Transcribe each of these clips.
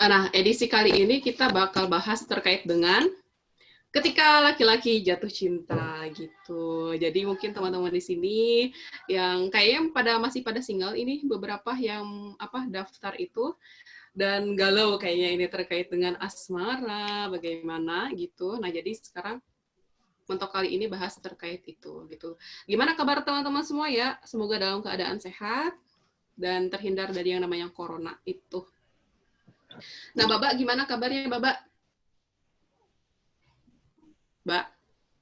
Nah, edisi kali ini kita bakal bahas terkait dengan ketika laki-laki jatuh cinta gitu. Jadi mungkin teman-teman di sini yang kayaknya masih pada single ini beberapa yang daftar itu dan galau kayaknya ini terkait dengan asmara bagaimana gitu. Nah, jadi sekarang untuk kali ini bahas terkait itu gitu. Gimana kabar teman-teman semua ya? Semoga dalam keadaan sehat dan terhindar dari yang namanya corona itu. Nah, Babak gimana kabarnya, Babak? Mbak?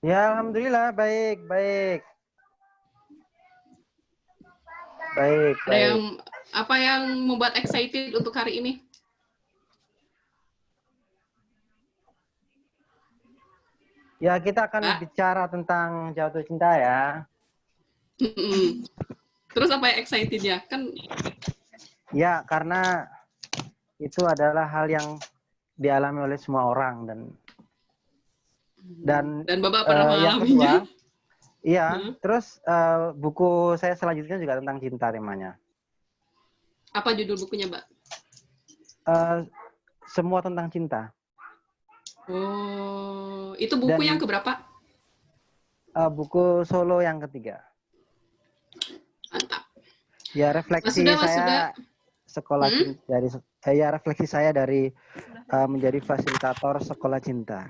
Ya, alhamdulillah baik, baik. Baik, Ada baik. yang membuat excited untuk hari ini? Ya, kita akan Mbak? bicara tentang jatuh cinta ya. Terus apa yang excitednya? Kan Ya, karena itu adalah hal yang dialami oleh semua orang dan Babak pernah yang mengalaminya? kedua, iya. Terus buku saya selanjutnya juga tentang cinta temanya. Apa judul bukunya, Mbak? Semua tentang cinta. Oh, itu buku yang keberapa? Buku solo yang ketiga. Mantap. Ya, refleksi saya sekolah refleksi saya dari menjadi fasilitator sekolah cinta.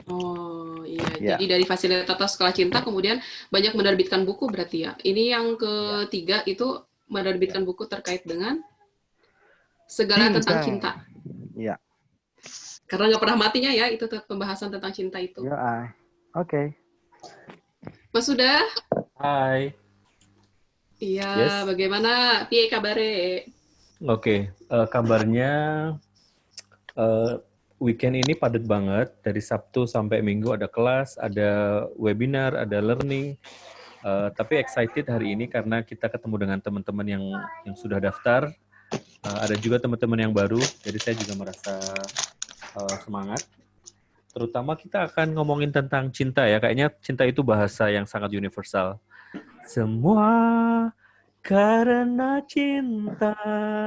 Oh iya, ya. Jadi dari fasilitator sekolah cinta kemudian banyak menerbitkan buku berarti ya. Ini yang ketiga itu menerbitkan buku terkait dengan segala cinta. tentang cinta. Iya. Karena nggak pernah matinya ya itu pembahasan tentang cinta itu. Ya, oke. Mas sudah? Hai. Iya, bagaimana? Piye kabare? Oke, kabarnya weekend ini padat banget. Dari Sabtu sampai Minggu ada kelas, ada webinar, ada learning. Tapi excited hari ini karena kita ketemu dengan teman-teman yang sudah daftar. Ada juga teman-teman yang baru, jadi saya juga merasa semangat. Terutama kita akan ngomongin tentang cinta ya. Kayaknya cinta itu bahasa yang sangat universal. Semua karena cinta,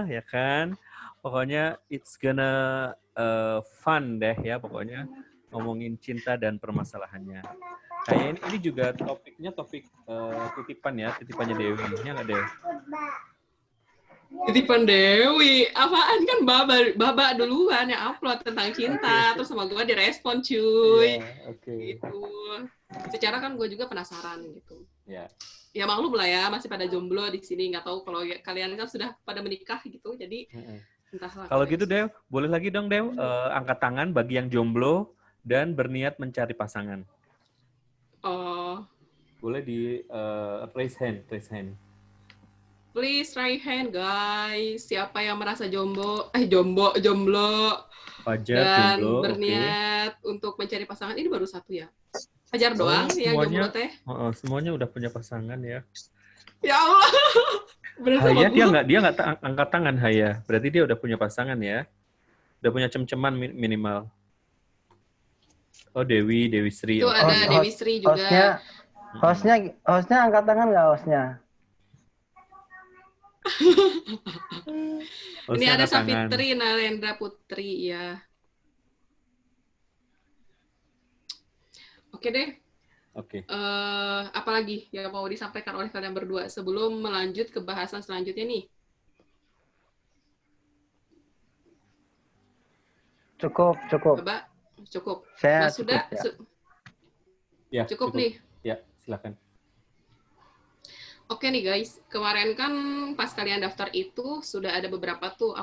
ya kan? Pokoknya it's gonna fun deh ya, pokoknya ngomongin cinta dan permasalahannya. Kayaknya ini juga topik titipannya Dewi, ya nggak Dewi? Titipan Dewi, apaan kan Baba duluan yang upload tentang cinta, terus sama gue direspon cuy. Gitu. Secara kan gue juga penasaran gitu. Ya maklum lah ya, masih pada jomblo di sini, nggak tahu kalau kalian kan sudah pada menikah gitu, jadi entahlah. Kalau gitu Dew, boleh lagi dong Dew, angkat tangan bagi yang jomblo dan berniat mencari pasangan. Oh. Boleh di raise hand. Please raise hand guys. Siapa yang merasa jomblo dan jomblo, berniat untuk mencari pasangan. Ini baru satu ya? Fajar doang yang jomblo teh. Semuanya udah punya pasangan ya. Ya Allah. Haya dia nggak angkat tangan Haya. Berarti dia udah punya pasangan ya. Udah punya cem-ceman minimal. Oh Dewi Sri. Itu ada Dewi Sri juga. Hostnya angkat tangan nggak hostnya? Ini ada Safitri Nalendra Putri ya. Oke deh. Oke. Apalagi yang mau disampaikan oleh kalian berdua sebelum melanjut ke bahasan selanjutnya nih? Cukup. Coba, cukup. Saya Mas sudah? Ya, cukup nih. Ya, silakan. Oke nih guys, kemarin kan pas kalian daftar itu sudah ada beberapa tuh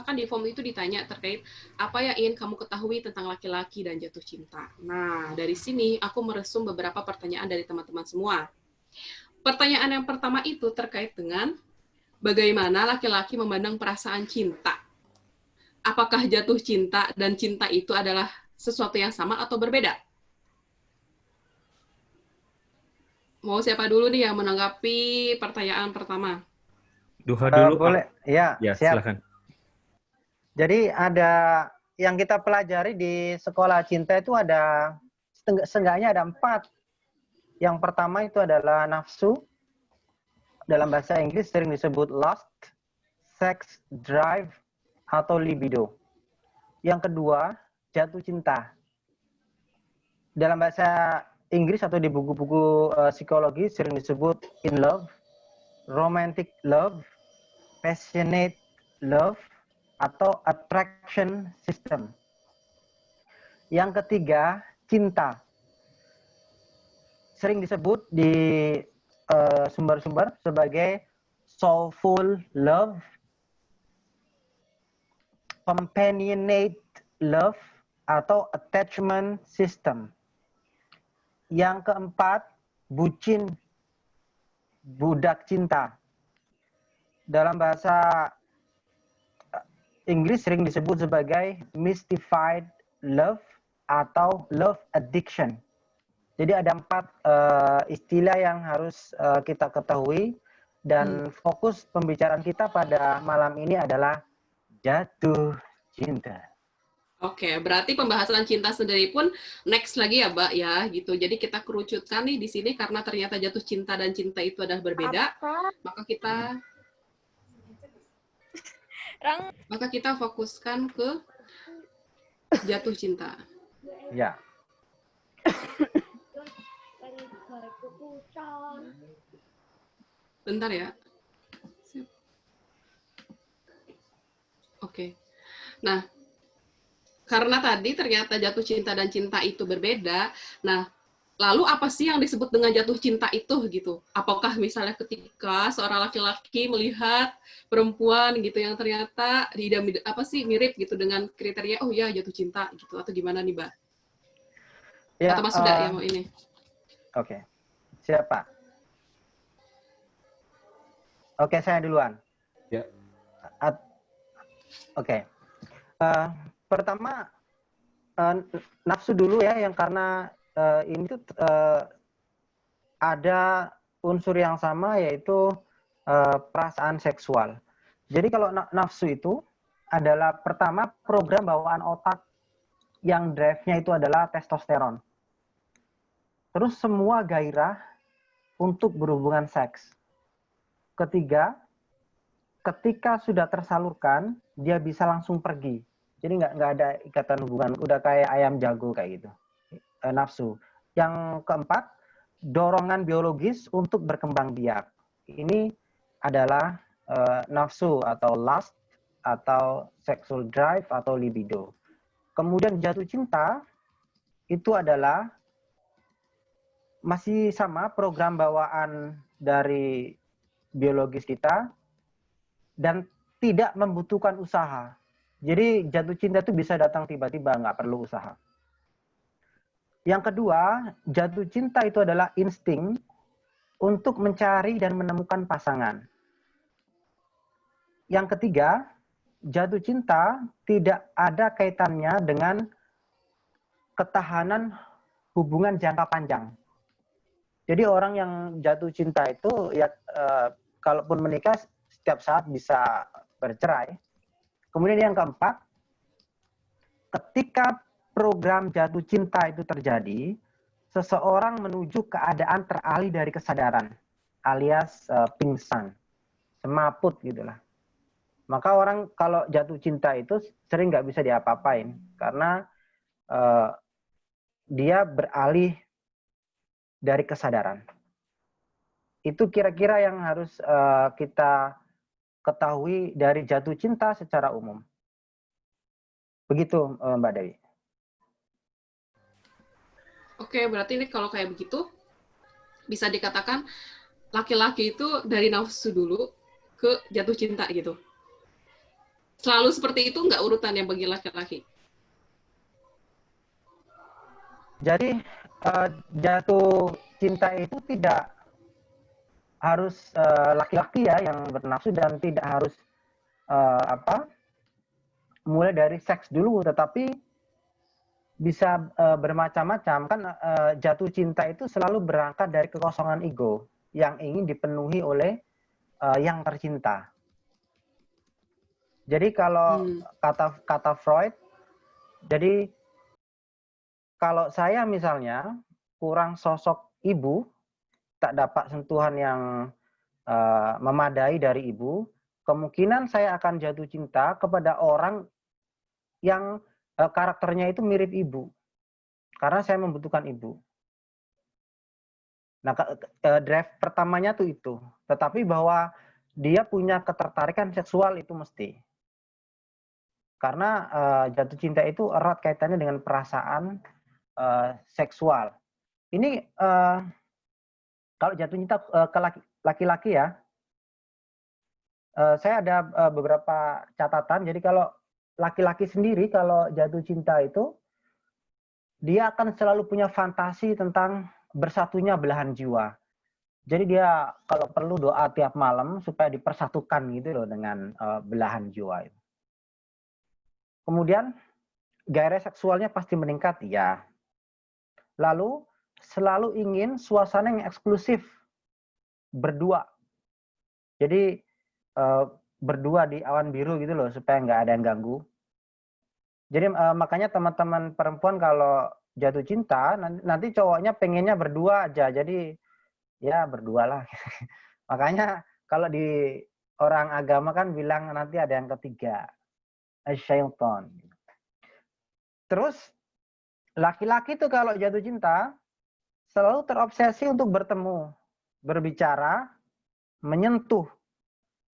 kan di form itu ditanya terkait apa yang ingin kamu ketahui tentang laki-laki dan jatuh cinta. Nah, dari sini aku meresum beberapa pertanyaan dari teman-teman semua. Pertanyaan yang pertama itu terkait dengan bagaimana laki-laki memandang perasaan cinta. Apakah jatuh cinta dan cinta itu adalah sesuatu yang sama atau berbeda? Mau siapa dulu nih yang menanggapi pertanyaan pertama? Duha dulu. Boleh. Ya, siap. Silakan. Jadi ada yang kita pelajari di sekolah cinta itu ada seenggaknya ada 4. Yang pertama itu adalah nafsu. Dalam bahasa Inggris sering disebut lust, sex, drive, atau libido. Yang kedua, jatuh cinta. Dalam bahasa Inggris atau di buku-buku psikologi sering disebut in love, romantic love, passionate love, atau attraction system. Yang ketiga, cinta. Sering disebut di sumber-sumber sebagai soulful love, companionate love, atau attachment system. Yang keempat, bucin, budak cinta. Dalam bahasa Inggris sering disebut sebagai mystified love atau love addiction. Jadi ada 4 istilah yang harus kita ketahui dan fokus pembicaraan kita pada malam ini adalah jatuh cinta. Oke, berarti pembahasan cinta sendiri pun next lagi ya, Mbak ya, gitu. Jadi kita kerucutkan nih di sini karena ternyata jatuh cinta dan cinta itu adalah berbeda. Maka kita fokuskan ke jatuh cinta. Ya. Bentar ya. Oke. Nah, karena tadi ternyata jatuh cinta dan cinta itu berbeda. Nah, lalu apa sih yang disebut dengan jatuh cinta itu gitu? Apakah misalnya ketika seorang laki-laki melihat perempuan gitu yang ternyata mirip gitu dengan kriteria oh ya jatuh cinta gitu atau gimana nih, Mbak? Ya, atau Mas sudah yang mau ini? Oke. Siapa? Oke, saya duluan. Ya. Oke. Pertama nafsu dulu ya, yang karena ini tuh ada unsur yang sama yaitu perasaan seksual. Jadi kalau nafsu itu adalah pertama program bawaan otak yang drive-nya itu adalah testosteron. Terus semua gairah untuk berhubungan seks. Ketiga, ketika sudah tersalurkan, dia bisa langsung pergi. Jadi nggak ada ikatan hubungan, udah kayak ayam jago kayak gitu, nafsu. Yang keempat, dorongan biologis untuk berkembang biak. Ini adalah nafsu atau lust atau sexual drive atau libido. Kemudian jatuh cinta itu adalah masih sama program bawaan dari biologis kita dan tidak membutuhkan usaha. Jadi jatuh cinta itu bisa datang tiba-tiba, nggak perlu usaha. Yang kedua, jatuh cinta itu adalah insting untuk mencari dan menemukan pasangan. Yang ketiga, jatuh cinta tidak ada kaitannya dengan ketahanan hubungan jangka panjang. Jadi orang yang jatuh cinta itu ya kalaupun menikah setiap saat bisa bercerai. Kemudian yang keempat, ketika program jatuh cinta itu terjadi, seseorang menuju keadaan teralih dari kesadaran, alias pingsan, semaput gitulah. Maka orang kalau jatuh cinta itu sering nggak bisa diapa-apain karena dia beralih dari kesadaran. Itu kira-kira yang harus kita ketahui dari jatuh cinta secara umum. Begitu Mbak Dewi. Oke, berarti ini kalau kayak begitu bisa dikatakan laki-laki itu dari nafsu dulu ke jatuh cinta gitu. Selalu seperti itu nggak urutannya bagi laki-laki? Jadi jatuh cinta itu tidak harus laki-laki ya yang bernafsu dan tidak harus mulai dari seks dulu, tetapi bisa bermacam-macam kan. Jatuh cinta itu selalu berangkat dari kekosongan ego yang ingin dipenuhi oleh yang tercinta. Jadi kalau kata Freud, jadi kalau saya misalnya kurang sosok ibu, tak dapat sentuhan yang memadai dari ibu, kemungkinan saya akan jatuh cinta kepada orang yang karakternya itu mirip ibu. Karena saya membutuhkan ibu. Nah, drive pertamanya tuh itu. Tetapi bahwa dia punya ketertarikan seksual itu mesti. Karena jatuh cinta itu erat kaitannya dengan perasaan seksual. Ini kalau jatuh cinta ke laki-laki ya, saya ada beberapa catatan. Jadi kalau laki-laki sendiri kalau jatuh cinta itu, dia akan selalu punya fantasi tentang bersatunya belahan jiwa. Jadi dia kalau perlu doa tiap malam supaya dipersatukan gitu loh dengan belahan jiwa itu. Kemudian gairah seksualnya pasti meningkat, ya. Lalu selalu ingin suasana yang eksklusif berdua. Jadi berdua di awan biru gitu loh supaya nggak ada yang ganggu. Jadi makanya teman-teman perempuan kalau jatuh cinta nanti cowoknya pengennya berdua aja. Jadi ya berdua lah. Makanya kalau di orang agama kan bilang nanti ada yang ketiga, syaitan. Terus laki-laki tuh kalau jatuh cinta selalu terobsesi untuk bertemu, berbicara, menyentuh.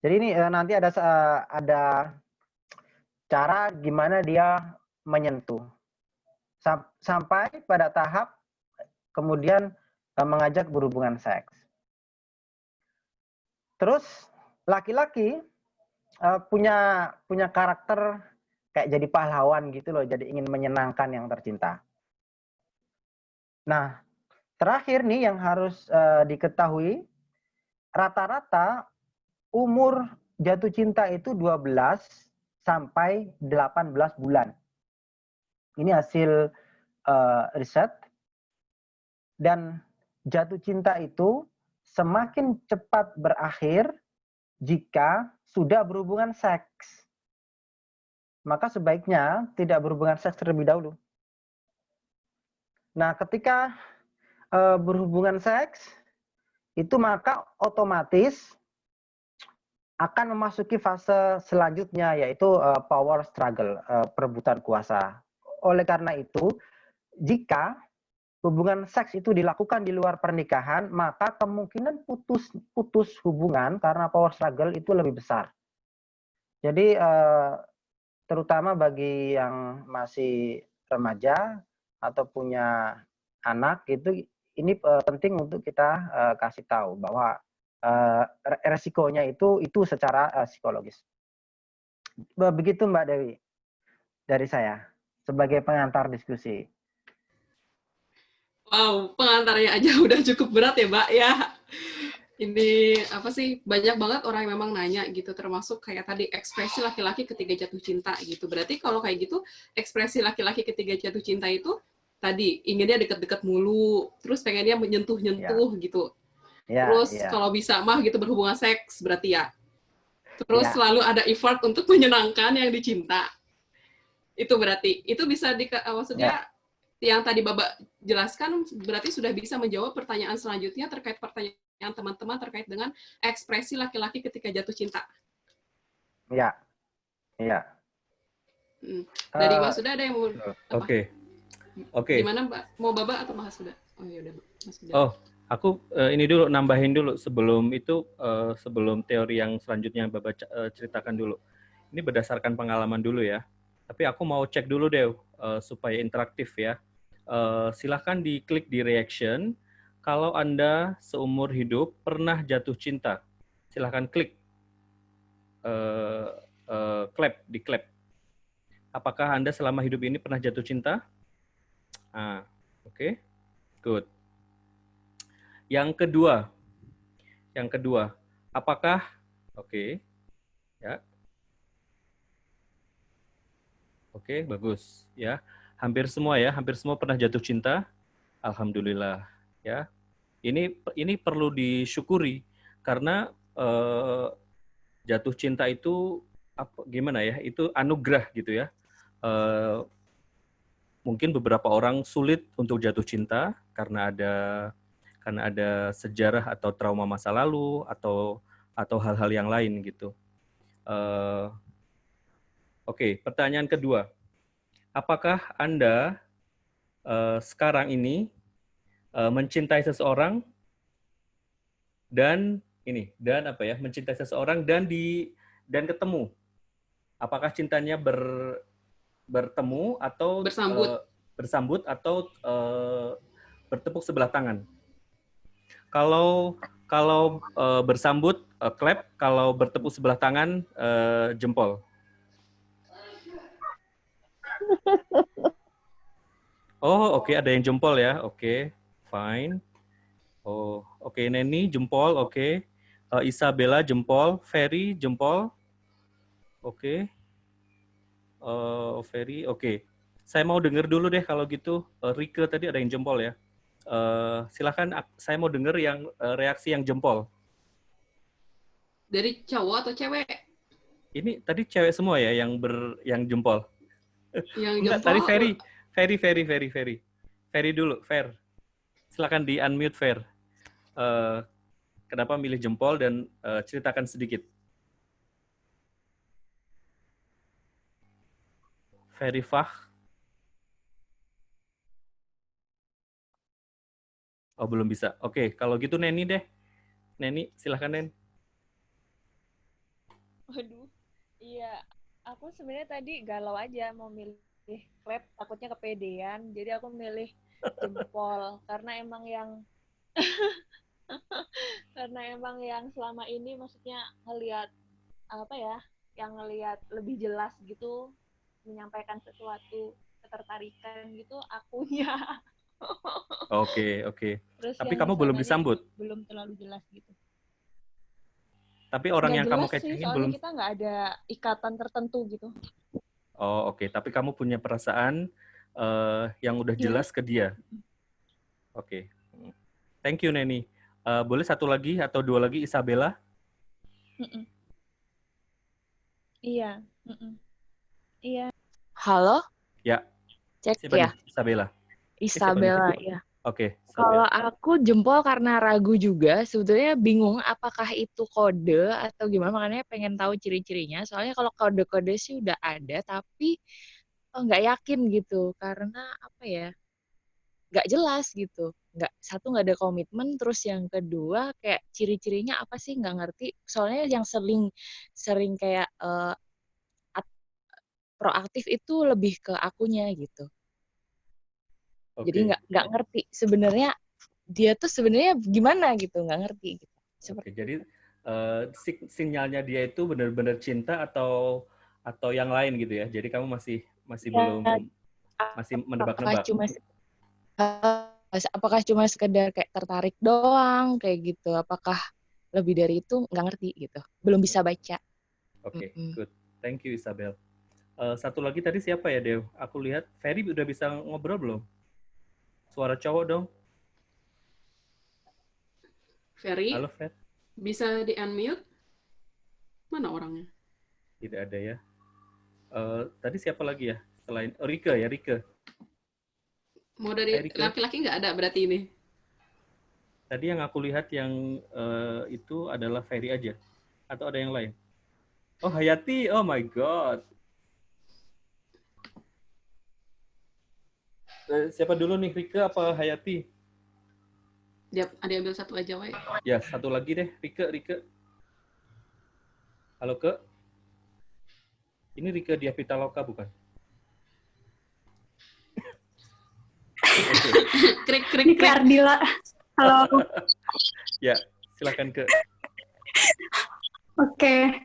Jadi ini nanti ada cara gimana dia menyentuh. Sampai pada tahap kemudian mengajak berhubungan seks. Terus laki-laki punya karakter kayak jadi pahlawan gitu loh, jadi ingin menyenangkan yang tercinta. Nah, terakhir nih yang harus diketahui, rata-rata umur jatuh cinta itu 12 sampai 18 bulan. Ini hasil riset. Dan jatuh cinta itu semakin cepat berakhir jika sudah berhubungan seks. Maka sebaiknya tidak berhubungan seks terlebih dahulu. Nah, ketika berhubungan seks, itu maka otomatis akan memasuki fase selanjutnya, yaitu power struggle, perebutan kuasa. Oleh karena itu, jika hubungan seks itu dilakukan di luar pernikahan, maka kemungkinan putus hubungan karena power struggle itu lebih besar. Jadi terutama bagi yang masih remaja atau punya anak itu, ini penting untuk kita kasih tahu bahwa resikonya itu secara psikologis. Begitu Mbak Dewi dari saya sebagai pengantar diskusi. Wow, pengantarnya aja udah cukup berat ya, Mbak ya. Ini apa sih, banyak banget orang yang memang nanya gitu, termasuk kayak tadi ekspresi laki-laki ketika jatuh cinta gitu. Berarti kalau kayak gitu, ekspresi laki-laki ketika jatuh cinta itu tadi inginnya deket-deket mulu, terus pengennya menyentuh-nyentuh gitu. Terus kalau bisa mah gitu berhubungan seks berarti ya. Terus selalu ada effort untuk menyenangkan yang dicinta. Itu berarti, itu bisa maksudnya yang tadi Bapak jelaskan berarti sudah bisa menjawab pertanyaan selanjutnya terkait pertanyaan teman-teman terkait dengan ekspresi laki-laki ketika jatuh cinta. Iya. Dari Mas Suda ada yang mau? Oke. Gimana Mbak? Mau Bapak atau Mas Suda? Oh ya udah, Mas Suda. Oh, aku ini dulu nambahin dulu sebelum itu, sebelum teori yang selanjutnya Bapak ceritakan dulu. Ini berdasarkan pengalaman dulu ya. Tapi aku mau cek dulu deh supaya interaktif ya. Silahkan diklik di reaction. Kalau Anda seumur hidup pernah jatuh cinta, silahkan klik di clap. Apakah Anda selama hidup ini pernah jatuh cinta? Oke. Good. Yang kedua, apakah ya? Oke, bagus ya. Hampir semua pernah jatuh cinta. Alhamdulillah ya. Ini perlu disyukuri karena jatuh cinta itu gimana ya? Itu anugerah gitu ya. Mungkin beberapa orang sulit untuk jatuh cinta karena ada sejarah atau trauma masa lalu atau hal-hal yang lain gitu. Oke, pertanyaan kedua. apakah Anda sekarang ini mencintai seseorang dan mencintai seseorang dan ketemu? Apakah cintanya bertemu atau bersambut atau bertepuk sebelah tangan? Kalau bersambut clap, kalau bertepuk sebelah tangan jempol. Oh, oke, ada yang jempol ya. Oke, fine. Oh, oke, Neni jempol, oke. Isabella jempol, Ferry jempol. Oke. Ferry, oke. Saya mau dengar dulu deh kalau gitu. Rike tadi ada yang jempol ya. Silakan, saya mau dengar yang reaksi yang jempol. Dari cowok atau cewek? Ini tadi cewek semua ya yang jempol. Yang enggak, jempol. tadi Ferry dulu, Fer. Silakan di unmute Fer. Kenapa milih jempol dan ceritakan sedikit. Ferry Fah. Oh, belum bisa. Oke, kalau gitu Neni deh. Neni, silakan Nen. Waduh, iya. Aku sebenarnya tadi galau aja mau milih clap, takutnya kepedean. Jadi aku milih jempol karena emang yang selama ini maksudnya ngelihat yang ngelihat lebih jelas gitu, menyampaikan sesuatu ketertarikan gitu akunya. Oke. Terus Tapi yang kamu belum sananya disambut. belum terlalu jelas gitu. Tapi orang Nggak yang jelas kamu sih, kecengin soalnya belum. kita nggak ada ikatan tertentu gitu. Oh, oke. Tapi kamu punya perasaan yang udah jelas ke dia. Oke. Thank you, Neni. Boleh satu lagi atau dua lagi, Isabella? Iya. Iya. Halo? Ya. Cek Siapa ya? nih? Isabella. Isabella, ya. Oke. Kalau aku jempol karena ragu juga, sebetulnya bingung apakah itu kode atau gimana, makanya pengen tahu ciri-cirinya. Soalnya kalau kode-kode sih udah ada, tapi nggak yakin gitu. Karena apa ya, nggak jelas gitu. Nggak ada komitmen, terus yang kedua kayak ciri-cirinya apa sih nggak ngerti. Soalnya yang sering kayak proaktif itu lebih ke akunya gitu. Okay. Jadi nggak ngerti sebenarnya dia tuh sebenarnya gimana gitu, nggak ngerti gitu. Oke, jadi sinyalnya dia itu benar-benar cinta atau yang lain gitu ya. Jadi kamu masih ya, belum masih menebak-nebak. Apakah cuma sekedar kayak tertarik doang kayak gitu? Apakah lebih dari itu nggak ngerti gitu. Belum bisa baca. Oke, good. Thank you Isabel. Satu lagi tadi siapa ya, Dew? Aku lihat Ferry udah bisa ngobrol belum? Suara cowok dong. Ferry? Halo, Fer. Bisa di-unmute? Mana orangnya? Tidak ada ya. Tadi siapa lagi ya? Selain Rike ya, Rike. Mau dari laki-laki nggak ada berarti ini? Tadi yang aku lihat yang itu adalah Ferry aja. Atau ada yang lain? Oh, Hayati. Oh my God. Siapa dulu nih, Rike apa Hayati? Ada ambil satu aja, Wai. Ya, satu lagi deh, Rike. Halo, Ke. Ini Rike Diah Pitaloka, bukan? Okay. Krik. Ini Ardila. Halo. Ya, silakan, Ke. Oke.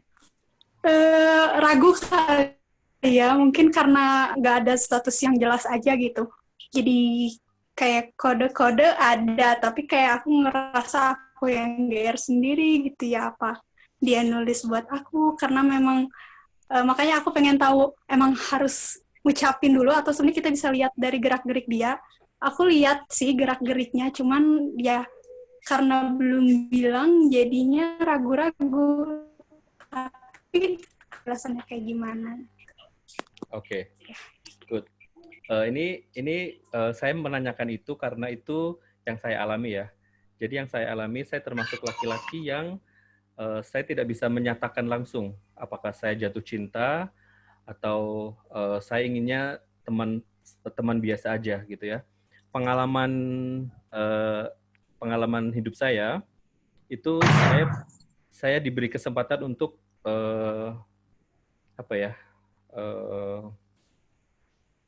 Ragu kali ya, mungkin karena nggak ada status yang jelas aja gitu. Jadi kayak kode-kode ada, tapi kayak aku ngerasa aku yang GR sendiri gitu ya, apa dia nulis buat aku, karena memang makanya aku pengen tahu emang harus ngucapin dulu atau sebenarnya kita bisa lihat dari gerak-gerik dia. Aku lihat sih gerak-geriknya, cuman ya karena belum bilang jadinya ragu-ragu. Tapi rasanya kayak gimana? Oke, good. Ini saya menanyakan itu karena itu yang saya alami ya. Jadi yang saya alami, saya termasuk laki-laki yang saya tidak bisa menyatakan langsung apakah saya jatuh cinta atau saya inginnya teman biasa aja gitu ya. Pengalaman hidup saya itu saya diberi kesempatan untuk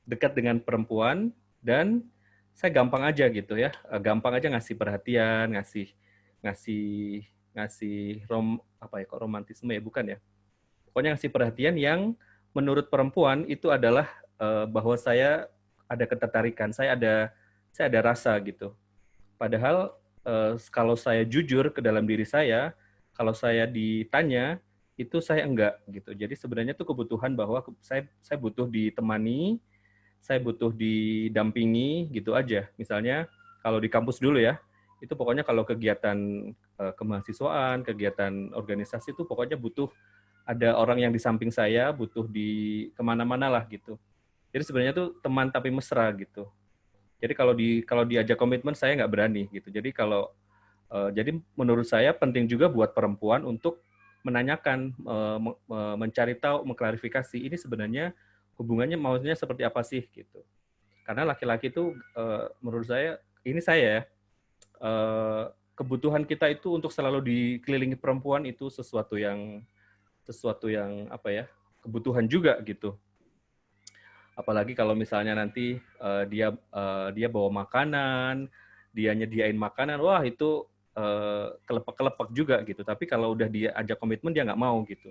dekat dengan perempuan, dan saya gampang aja gitu ya, gampang aja ngasih perhatian, ngasih romantisme ya, bukan ya, pokoknya ngasih perhatian yang menurut perempuan itu adalah bahwa saya ada ketertarikan, saya ada rasa gitu. Padahal kalau saya jujur ke dalam diri saya, kalau saya ditanya, itu saya enggak gitu. Jadi sebenarnya itu kebutuhan bahwa saya butuh ditemani, saya butuh didampingi gitu aja. Misalnya kalau di kampus dulu ya, itu pokoknya kalau kegiatan kemahasiswaan, kegiatan organisasi itu pokoknya butuh ada orang yang di samping saya, butuh di kemana-mana lah gitu. Jadi sebenarnya itu teman tapi mesra gitu. Jadi kalau diajak komitmen saya nggak berani gitu. Jadi jadi menurut saya penting juga buat perempuan untuk menanyakan, mencari tahu, mengklarifikasi ini sebenarnya hubungannya maksudnya seperti apa sih gitu. Karena laki-laki itu menurut saya, ini saya ya, kebutuhan kita itu untuk selalu dikelilingi perempuan itu sesuatu yang apa ya, kebutuhan juga gitu. Apalagi kalau misalnya nanti dia bawa makanan, dia nyediain makanan, wah itu kelepek-kelepek juga gitu. Tapi kalau udah dia ajak komitmen, dia nggak mau gitu.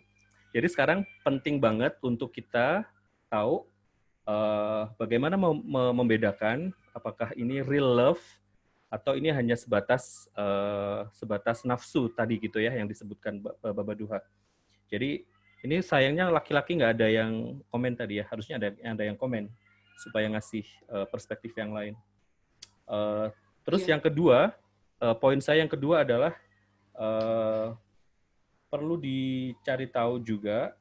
Jadi sekarang penting banget untuk kita tahu bagaimana membedakan apakah ini real love atau ini hanya sebatas nafsu tadi gitu ya, yang disebutkan Baba Duha. Jadi ini sayangnya laki-laki nggak ada yang komen tadi ya, harusnya ada yang komen supaya ngasih perspektif yang lain. Terus yang kedua, poin saya yang kedua adalah perlu dicari tahu juga,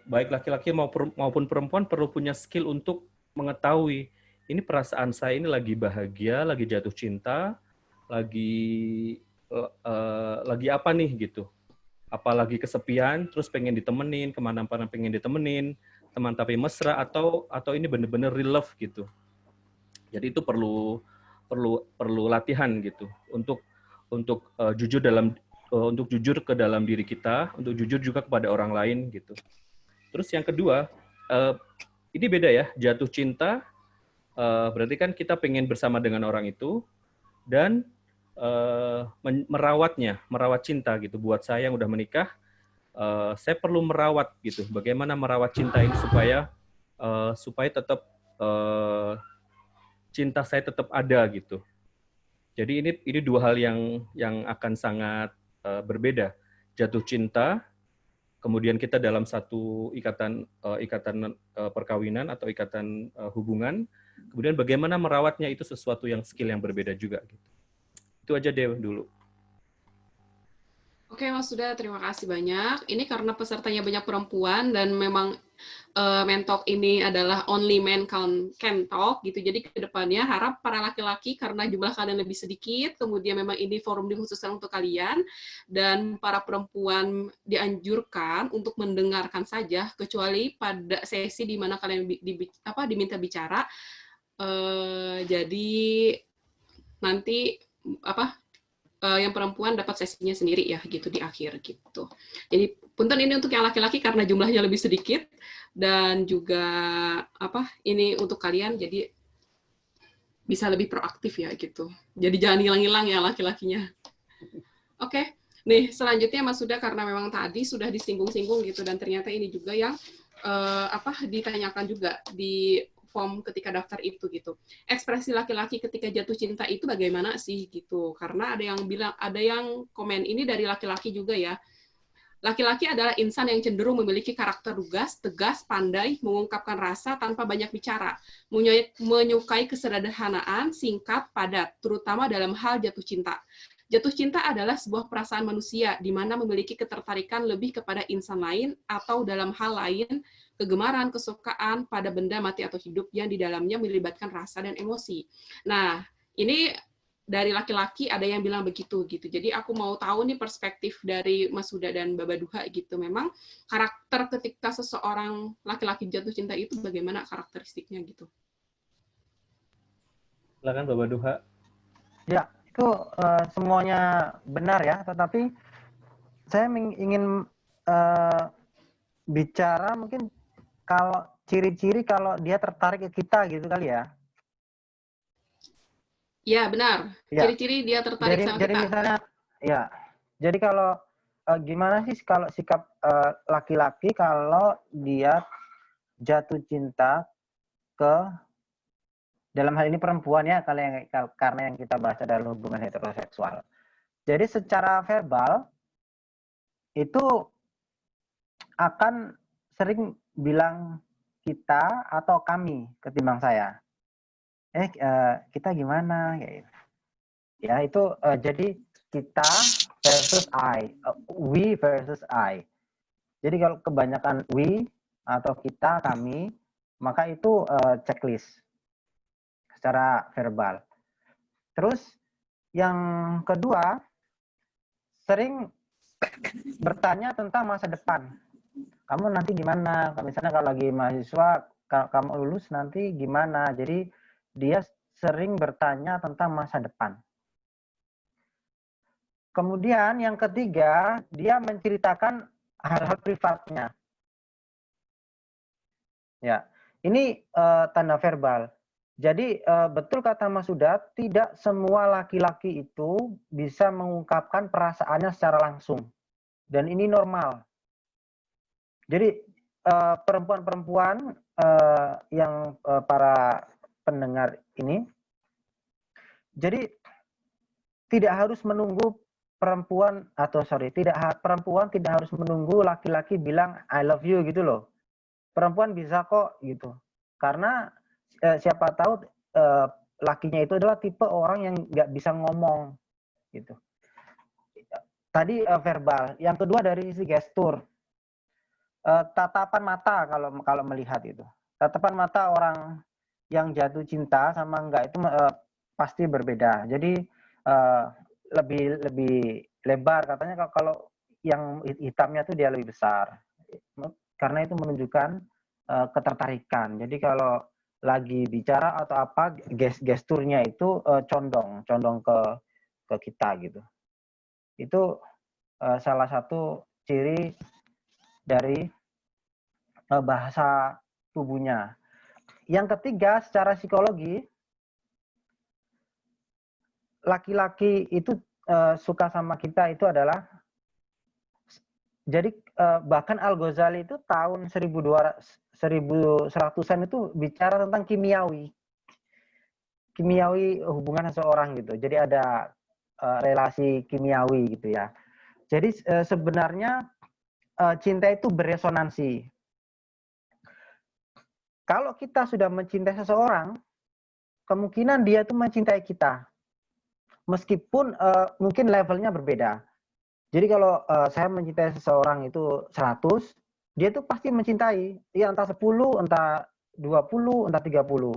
baik laki-laki maupun perempuan perlu punya skill untuk mengetahui ini perasaan saya ini lagi bahagia, lagi jatuh cinta, lagi apa nih gitu. Apalagi kesepian, terus pengen ditemenin, kemana-mana pengen ditemenin, teman tapi mesra, atau ini bener-bener real love gitu. Jadi itu perlu latihan gitu untuk jujur ke dalam diri kita, untuk jujur juga kepada orang lain gitu. Terus yang kedua, ini beda ya, jatuh cinta berarti kan kita pengen bersama dengan orang itu dan merawat cinta gitu. Buat saya yang udah menikah, saya perlu merawat gitu. Bagaimana merawat cinta ini supaya tetap cinta saya tetap ada gitu. Jadi ini dua hal yang akan sangat berbeda. Jatuh cinta, kemudian kita dalam satu ikatan perkawinan atau ikatan hubungan, kemudian bagaimana merawatnya itu sesuatu yang skill yang berbeda juga gitu. Itu aja deh dulu. Oke, Mas Huda, terima kasih banyak. Ini karena pesertanya banyak perempuan dan memang Mentalk ini adalah only men can talk gitu. Jadi ke depannya harap para laki-laki karena jumlah kalian lebih sedikit, kemudian memang ini forum dikhususkan untuk kalian, dan para perempuan dianjurkan untuk mendengarkan saja, kecuali pada sesi di mana kalian diminta bicara. Jadi nanti yang perempuan dapat sesinya sendiri ya gitu di akhir gitu. Jadi punten ini untuk yang laki-laki karena jumlahnya lebih sedikit, dan juga ini untuk kalian jadi bisa lebih proaktif ya gitu. Jadi jangan hilang-hilang ya laki-lakinya. Oke. Nih selanjutnya Mas Huda, karena memang tadi sudah disinggung-singgung gitu, dan ternyata ini juga yang ditanyakan juga di form ketika daftar itu gitu. Ekspresi laki-laki ketika jatuh cinta itu bagaimana sih gitu? Karena ada yang komen ini dari laki-laki juga ya. Laki-laki adalah insan yang cenderung memiliki karakter lugas, tegas, pandai, mengungkapkan rasa tanpa banyak bicara, menyukai kesederhanaan, singkat, padat, terutama dalam hal jatuh cinta. Jatuh cinta adalah sebuah perasaan manusia di mana memiliki ketertarikan lebih kepada insan lain atau dalam hal lain, kegemaran, kesukaan pada benda mati atau hidup yang di dalamnya melibatkan rasa dan emosi. Nah, ini dari laki-laki ada yang bilang begitu gitu. Jadi aku mau tahu nih perspektif dari Mas Huda dan Baba Duha gitu. Memang karakter ketika seseorang laki-laki jatuh cinta itu bagaimana karakteristiknya gitu. Silakan Baba Duha. Ya, itu semuanya benar ya, tetapi saya ingin bicara mungkin kalau ciri-ciri kalau dia tertarik ke kita gitu kali ya. Ya, benar. Ya, Ciri-ciri dia tertarik sama jadi kita. misalnya, ya, jadi kalau gimana sih kalau sikap laki-laki kalau dia jatuh cinta ke dalam hal ini perempuan ya, karena yang kita bahas adalah hubungan heteroseksual. Jadi secara verbal itu akan sering bilang kita atau kami ketimbang saya. Kita gimana? Ya itu jadi kita versus I, we versus I. Jadi kalau kebanyakan we atau kita, kami, maka itu checklist secara verbal. Terus yang kedua, sering bertanya tentang masa depan. Kamu nanti gimana? Misalnya kalau lagi mahasiswa, kamu lulus nanti gimana? Jadi dia sering bertanya tentang masa depan. Kemudian yang ketiga, dia menceritakan hal-hal privatnya. Ya, ini tanda verbal. Jadi betul kata Mas Huda, tidak semua laki-laki itu bisa mengungkapkan perasaannya secara langsung. Dan ini normal. Jadi perempuan-perempuan yang para pendengar ini, jadi tidak harus menunggu perempuan tidak harus menunggu laki-laki bilang I love you gitu loh. Perempuan bisa kok gitu. Karena siapa tahu lakinya itu adalah tipe orang yang nggak bisa ngomong gitu. Tadi verbal. Yang kedua dari sisi gestur. Tatapan mata kalau melihat itu. Tatapan mata orang yang jatuh cinta sama enggak itu pasti berbeda. Jadi lebih lebar katanya, kalau yang hitamnya tuh dia lebih besar. Karena itu menunjukkan ketertarikan. Jadi kalau lagi bicara atau apa, gesturnya itu condong ke kita gitu. Itu salah satu ciri dari bahasa tubuhnya. Yang ketiga, secara psikologi, laki-laki itu suka sama kita itu adalah, jadi bahkan Al-Ghazali itu tahun 1100-an itu bicara tentang kimiawi hubungan seseorang gitu. Jadi ada relasi kimiawi gitu ya. Jadi sebenarnya cinta itu beresonansi. Kalau kita sudah mencintai seseorang, kemungkinan dia itu mencintai kita. Meskipun mungkin levelnya berbeda. Jadi kalau saya mencintai seseorang itu 100, dia itu pasti mencintai. Ya entah 10, entah 20, entah 30.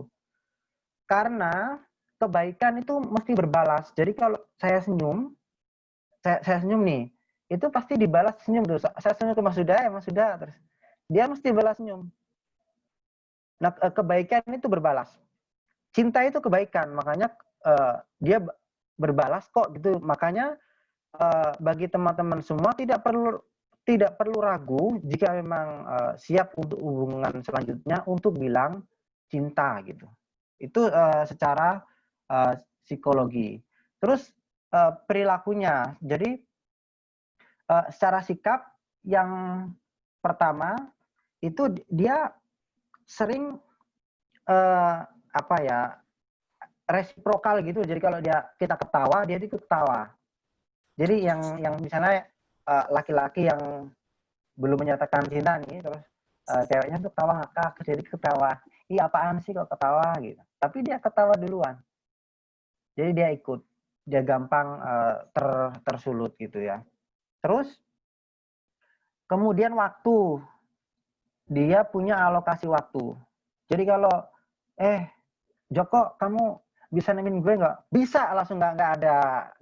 Karena kebaikan itu mesti berbalas. Jadi kalau saya senyum nih, itu pasti dibalas senyum tuh. Saya senyum ke Mas Huda, ya Mas Huda, terus dia mesti balas senyum. Nah, kebaikan itu berbalas. Cinta itu kebaikan, makanya dia berbalas kok gitu. Makanya bagi teman-teman semua tidak perlu ragu jika memang siap untuk hubungan selanjutnya untuk bilang cinta gitu. Itu secara psikologi. Terus perilakunya. Jadi secara sikap yang pertama itu dia sering resiprokal gitu. Jadi kalau kita ketawa, dia ikut ketawa. Jadi yang misalnya laki-laki yang belum menyatakan cinta nih, terus ceweknya tuh ketawa ngakak, jadi ketawa. Ih, apaan sih kok ketawa gitu. Tapi dia ketawa duluan. Jadi dia ikut. Dia gampang tersulut gitu ya. Terus kemudian waktu. Dia punya alokasi waktu. Jadi kalau Joko, kamu bisa nemenin gue nggak? Bisa, langsung nggak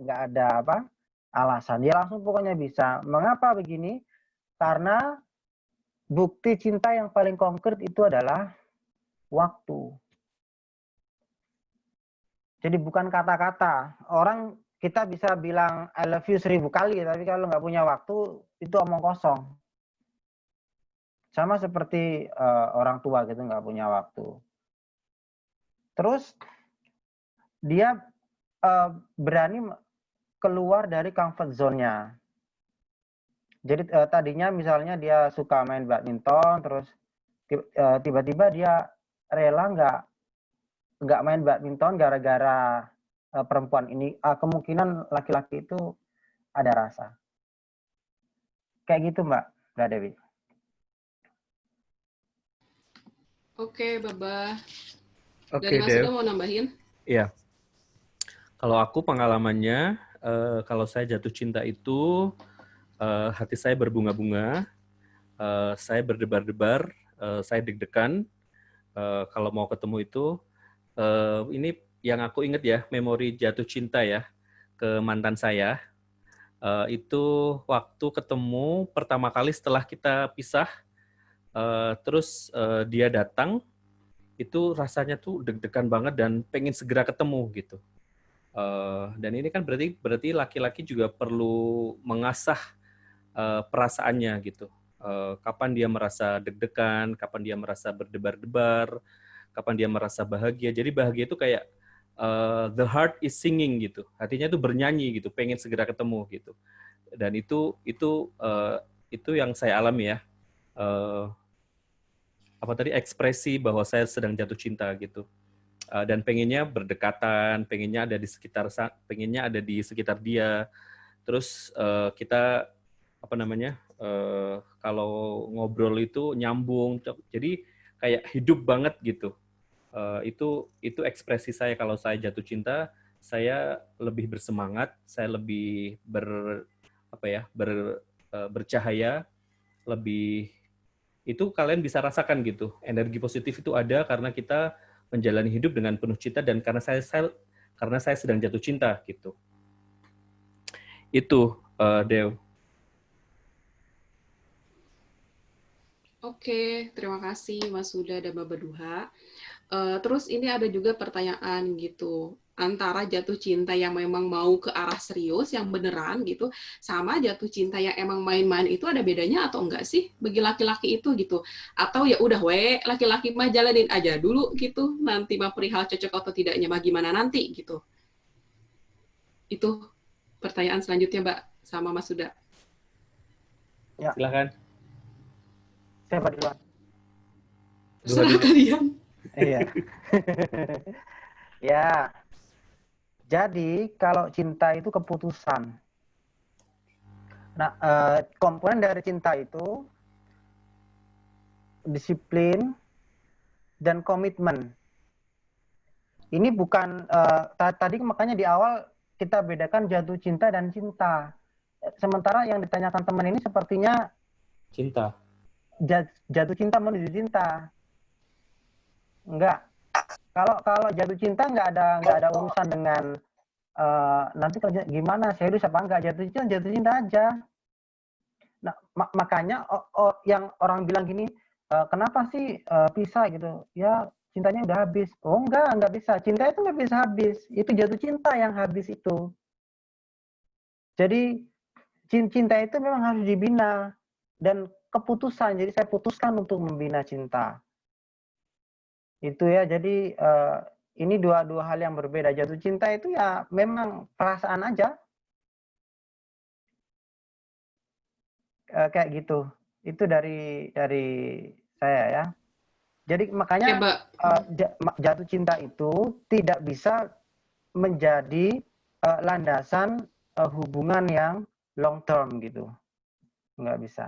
ada apa alasan. Dia langsung pokoknya bisa. Mengapa begini? Karena bukti cinta yang paling konkret itu adalah waktu. Jadi bukan kata-kata. Orang kita bisa bilang I love you 1000 kali, tapi kalau nggak punya waktu itu omong kosong. Sama seperti orang tua gitu nggak punya waktu. Terus dia berani keluar dari comfort zone-nya. Jadi tadinya misalnya dia suka main badminton, terus tiba-tiba dia rela nggak main badminton gara-gara perempuan ini. Kemungkinan laki-laki itu ada rasa. Kayak gitu Mbak Dewi. Oke, Baba. Oke, Dari Mas Dev. Huda mau nambahin? Iya. Kalau aku pengalamannya, kalau saya jatuh cinta itu, hati saya berbunga-bunga, saya berdebar-debar, saya deg-degan. Kalau mau ketemu itu, ini yang aku ingat ya, memori jatuh cinta ya, ke mantan saya. Itu waktu ketemu pertama kali setelah kita pisah, terus dia datang, itu rasanya tuh deg-degan banget dan pengen segera ketemu gitu. Dan ini kan berarti laki-laki juga perlu mengasah perasaannya gitu. Kapan dia merasa deg-degan, kapan dia merasa berdebar-debar, kapan dia merasa bahagia. Jadi bahagia itu kayak the heart is singing gitu. Hatinya tuh bernyanyi gitu, pengen segera ketemu gitu. Dan itu yang saya alami ya. Ekspresi bahwa saya sedang jatuh cinta gitu. Dan pengennya berdekatan, pengennya ada di sekitar dia. Terus kita kalau ngobrol itu nyambung, jadi kayak hidup banget gitu. Itu ekspresi saya kalau saya jatuh cinta. Saya lebih bersemangat, saya lebih bercahaya, lebih, itu kalian bisa rasakan gitu. Energi positif itu ada karena kita menjalani hidup dengan penuh cinta dan karena saya sedang jatuh cinta gitu. Itu Dew. Oke, terima kasih Mas Huda dan Baba Duha. Terus ini ada juga pertanyaan gitu, antara jatuh cinta yang memang mau ke arah serius, yang beneran gitu, sama jatuh cinta yang emang main-main, itu ada bedanya atau enggak sih bagi laki-laki itu gitu? Atau ya udah laki-laki mah jalanin aja dulu gitu, nanti mah perihal cocok atau tidaknya mah gimana nanti gitu. Itu pertanyaan selanjutnya Mbak sama Mas Huda. Ya. Silakan. Siapa duluan? Serah kalian. Iya. Ya. Jadi kalau cinta itu keputusan. Nah, komponen dari cinta itu disiplin dan komitmen. Ini bukan tadi makanya di awal kita bedakan jatuh cinta dan cinta. Sementara yang ditanyakan teman ini sepertinya cinta. Jatuh cinta menuju cinta. Enggak. Kalau jatuh cinta nggak ada urusan dengan nanti kerja gimana, serius apa enggak. Jatuh cinta aja. Nah, makanya yang orang bilang gini, kenapa sih pisah gitu? Ya cintanya udah habis. Oh enggak bisa. Cinta itu nggak bisa habis. Itu jatuh cinta yang habis itu. Jadi cinta itu memang harus dibina dan keputusan. Jadi saya putuskan untuk membina cinta. Itu ya. Jadi ini dua hal yang berbeda. Jatuh cinta itu ya memang perasaan aja. Kayak gitu. Itu dari saya ya. Jadi makanya jatuh cinta itu tidak bisa menjadi landasan hubungan yang long term gitu. Nggak bisa.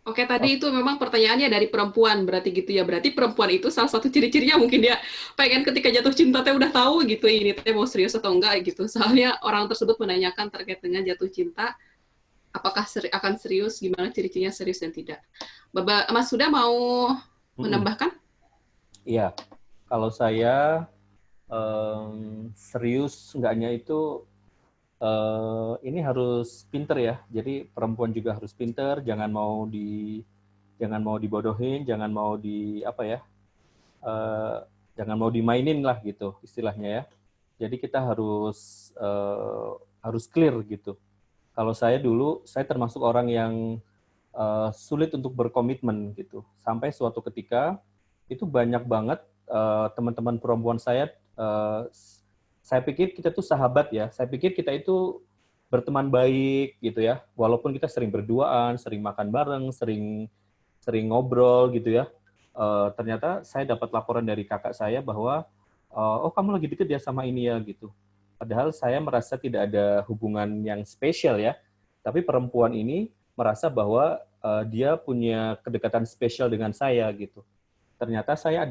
Oke, tadi itu memang pertanyaannya dari perempuan, berarti gitu ya. Berarti perempuan itu salah satu ciri-cirinya mungkin dia pengen ketika jatuh cinta teh udah tahu gitu ini teh mau serius atau enggak gitu. Soalnya orang tersebut menanyakan terkait dengan jatuh cinta, apakah akan serius, gimana ciri-cirinya serius dan tidak. Mas sudah mau menambahkan? Iya, kalau saya serius enggaknya itu ini harus pinter ya. Jadi perempuan juga harus pinter, jangan mau dibodohin, jangan mau eh, jangan mau dimainin lah gitu istilahnya ya. Jadi kita harus clear gitu. Kalau saya dulu, saya termasuk orang yang sulit untuk berkomitmen gitu. Sampai suatu ketika itu banyak banget teman-teman perempuan saya pikir kita tuh sahabat ya. Saya pikir kita itu berteman baik gitu ya. Walaupun kita sering berduaan, sering makan bareng, sering sering ngobrol gitu ya. Ternyata saya dapat laporan dari kakak saya bahwa oh kamu lagi deket ya sama ini ya gitu. Padahal saya merasa tidak ada hubungan yang spesial ya. Tapi perempuan ini merasa bahwa dia punya kedekatan spesial dengan saya gitu. Ternyata saya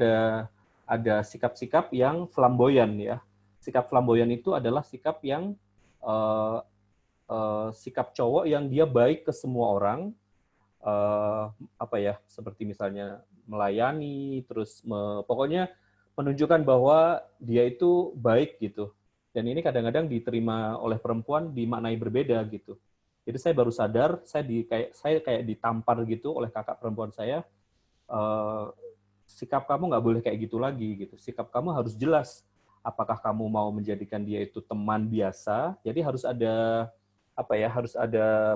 ada sikap-sikap yang flamboyan ya. Sikap flamboyan itu adalah sikap yang uh, sikap cowok yang dia baik ke semua orang, seperti misalnya melayani, terus pokoknya menunjukkan bahwa dia itu baik gitu. Dan ini kadang-kadang diterima oleh perempuan dimaknai berbeda gitu. Jadi saya baru sadar, saya kayak ditampar gitu oleh kakak perempuan saya. Sikap kamu nggak boleh kayak gitu lagi gitu. Sikap kamu harus jelas. Apakah kamu mau menjadikan dia itu teman biasa? Jadi harus ada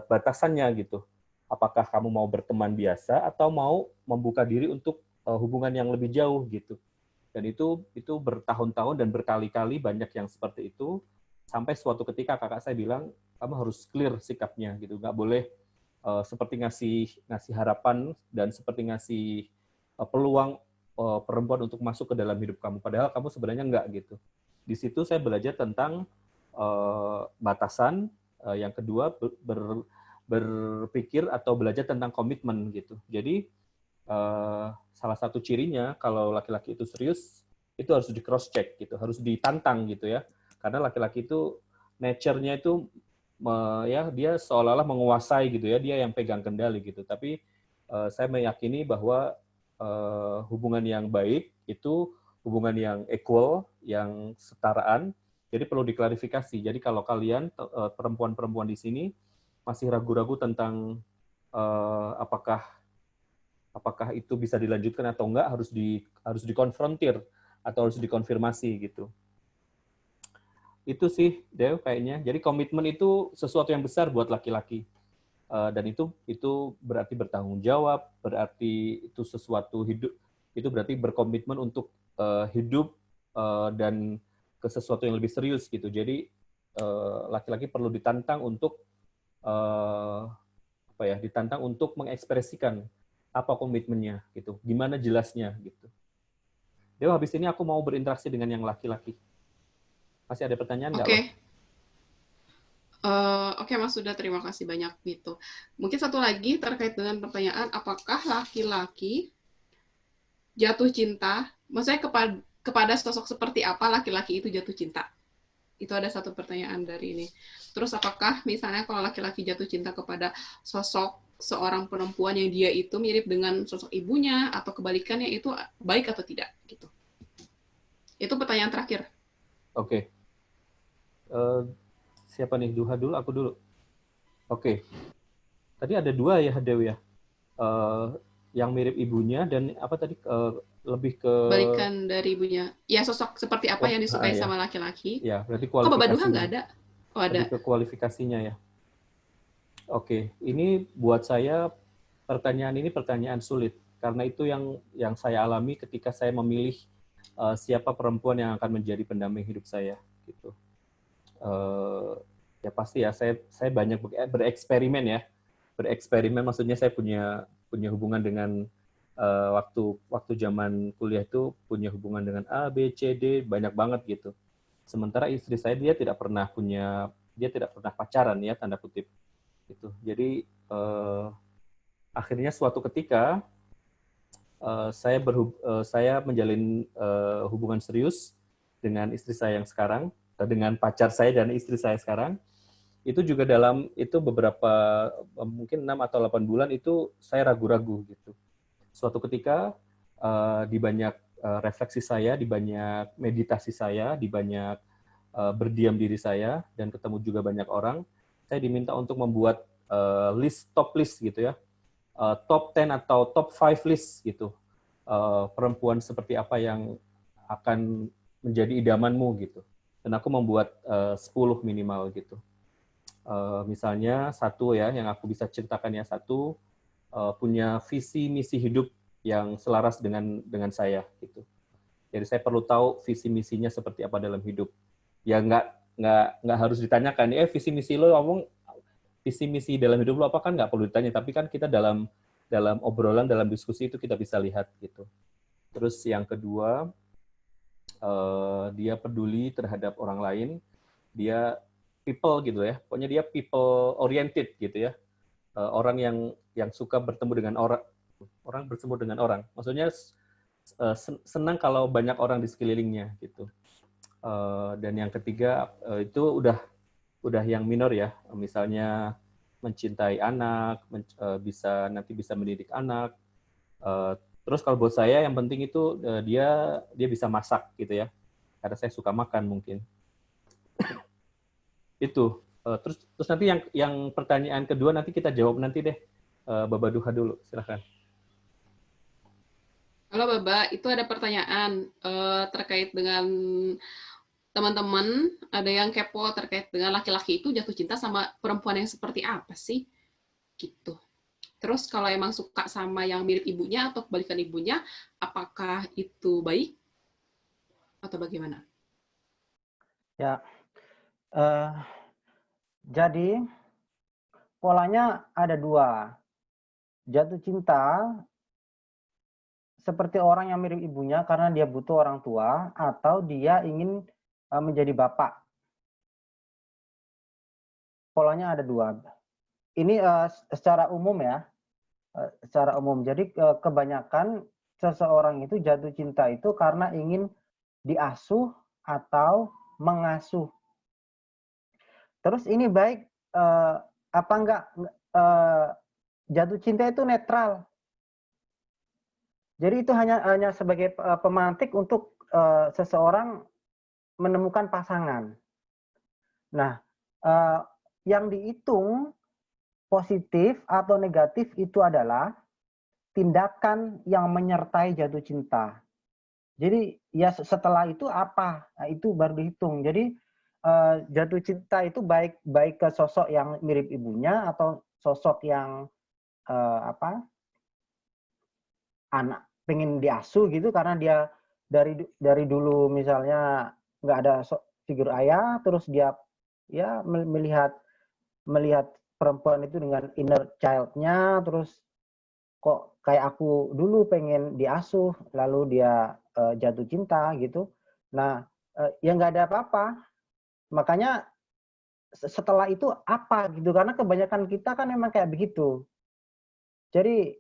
batasannya gitu. Apakah kamu mau berteman biasa atau mau membuka diri untuk hubungan yang lebih jauh gitu. Dan itu bertahun-tahun dan berkali-kali banyak yang seperti itu, sampai suatu ketika kakak saya bilang, kamu harus clear sikapnya gitu, nggak boleh seperti ngasih harapan dan seperti ngasih peluang perempuan untuk masuk ke dalam hidup kamu, padahal kamu sebenarnya nggak gitu. Di situ saya belajar tentang batasan, yang kedua berpikir atau belajar tentang komitmen gitu. Jadi salah satu cirinya kalau laki-laki itu serius itu harus di cross check gitu, harus ditantang gitu ya, karena laki-laki itu nature-nya itu dia seolah-olah menguasai gitu ya, dia yang pegang kendali gitu. Tapi saya meyakini bahwa hubungan yang baik itu hubungan yang equal, yang setaraan. Jadi perlu diklarifikasi. Jadi kalau kalian perempuan-perempuan di sini masih ragu-ragu tentang apakah itu bisa dilanjutkan atau enggak, harus dikonfrontir atau harus dikonfirmasi gitu. Itu sih, Dew, kayaknya. Jadi komitmen itu sesuatu yang besar buat laki-laki. Dan itu berarti bertanggung jawab, berarti itu sesuatu hidup, itu berarti berkomitmen untuk hidup dan ke sesuatu yang lebih serius gitu. Jadi laki-laki perlu ditantang untuk ditantang untuk mengekspresikan apa komitmennya gitu, gimana jelasnya gitu. Dewa, habis ini aku mau berinteraksi dengan yang laki-laki. Masih ada pertanyaan nggak? Oke. Oke, Mas, sudah, terima kasih banyak gitu. Mungkin satu lagi terkait dengan pertanyaan, apakah laki-laki jatuh cinta, maksudnya kepada sosok seperti apa laki-laki itu jatuh cinta? Itu ada satu pertanyaan dari ini. Terus apakah misalnya kalau laki-laki jatuh cinta kepada sosok seorang perempuan yang dia itu mirip dengan sosok ibunya atau kebalikannya, itu baik atau tidak gitu. Itu pertanyaan terakhir. Oke. Siapa nih? Duha dulu, aku dulu. Oke. Tadi ada dua ya, Dewi ya. Yang mirip ibunya dan apa tadi lebih ke balikan dari ibunya. Ya, sosok seperti apa yang disukai sama laki-laki. Ya, berarti kualifikasinya. Kok Bapak Duha nggak ada? Oh, ada. Lebih ke kualifikasinya ya. Oke, ini buat saya pertanyaan ini pertanyaan sulit karena itu yang saya alami ketika saya memilih siapa perempuan yang akan menjadi pendamping hidup saya gitu. Ya pasti ya saya banyak bereksperimen ya. Bereksperimen maksudnya saya punya hubungan dengan waktu zaman kuliah itu punya hubungan dengan A, B, C, D banyak banget gitu. Sementara istri saya dia tidak pernah pacaran ya tanda kutip. Gitu. Jadi akhirnya suatu ketika saya menjalin hubungan serius dengan istri saya yang sekarang, dengan pacar saya dan istri saya sekarang. Itu juga beberapa mungkin 6 atau 8 bulan itu saya ragu-ragu gitu. Suatu ketika di banyak refleksi saya, di banyak meditasi saya, di banyak berdiam diri saya, dan ketemu juga banyak orang, saya diminta untuk membuat top list gitu ya, top 10 atau top 5 list gitu, perempuan seperti apa yang akan menjadi idamanmu gitu. Dan aku membuat 10 minimal gitu. Misalnya satu ya, yang aku bisa ceritakan ya, satu punya visi misi hidup yang selaras dengan saya gitu. Jadi saya perlu tahu visi misinya seperti apa dalam hidup. Ya nggak harus ditanyakan, visi misi lo, ngomong visi misi dalam hidup lo apa, kan nggak perlu ditanya, tapi kan kita dalam obrolan, dalam diskusi itu kita bisa lihat gitu. Terus yang kedua, dia peduli terhadap orang lain, dia people gitu ya, pokoknya dia people oriented gitu ya, orang yang suka bertemu dengan orang bertemu dengan orang, maksudnya senang kalau banyak orang di sekelilingnya gitu. Dan yang ketiga itu udah yang minor ya, misalnya mencintai anak, nanti bisa mendidik anak. Terus kalau buat saya yang penting itu dia bisa masak gitu ya, karena saya suka makan mungkin. Itu. Terus nanti yang pertanyaan kedua nanti kita jawab nanti deh. Baba Duha dulu, silahkan. Halo Baba, itu ada pertanyaan terkait dengan teman-teman, ada yang kepo terkait dengan laki-laki itu jatuh cinta sama perempuan yang seperti apa sih? Gitu. Terus kalau emang suka sama yang mirip ibunya atau kebalikan ibunya, apakah itu baik atau bagaimana? Ya, jadi polanya ada dua. Jatuh cinta seperti orang yang mirip ibunya karena dia butuh orang tua, atau dia ingin menjadi bapak. Polanya ada dua. Ini secara umum ya, secara umum. Jadi kebanyakan seseorang itu jatuh cinta itu karena ingin diasuh atau mengasuh. Terus ini baik apa enggak, jatuh cinta itu netral. Jadi itu hanya sebagai pemantik untuk seseorang menemukan pasangan. Nah, yang dihitung positif atau negatif itu adalah tindakan yang menyertai jatuh cinta. Jadi ya setelah itu apa? Nah, itu baru dihitung. Jadi jatuh cinta itu baik ke sosok yang mirip ibunya atau sosok yang anak pengen diasuh gitu karena dia dari dulu misalnya nggak ada figur ayah, terus dia ya melihat perempuan itu dengan inner child-nya, terus kok kayak aku dulu pengen diasuh, lalu dia jatuh cinta gitu. Nah, ya nggak ada apa-apa. Makanya setelah itu apa gitu, karena kebanyakan kita kan memang kayak begitu. Jadi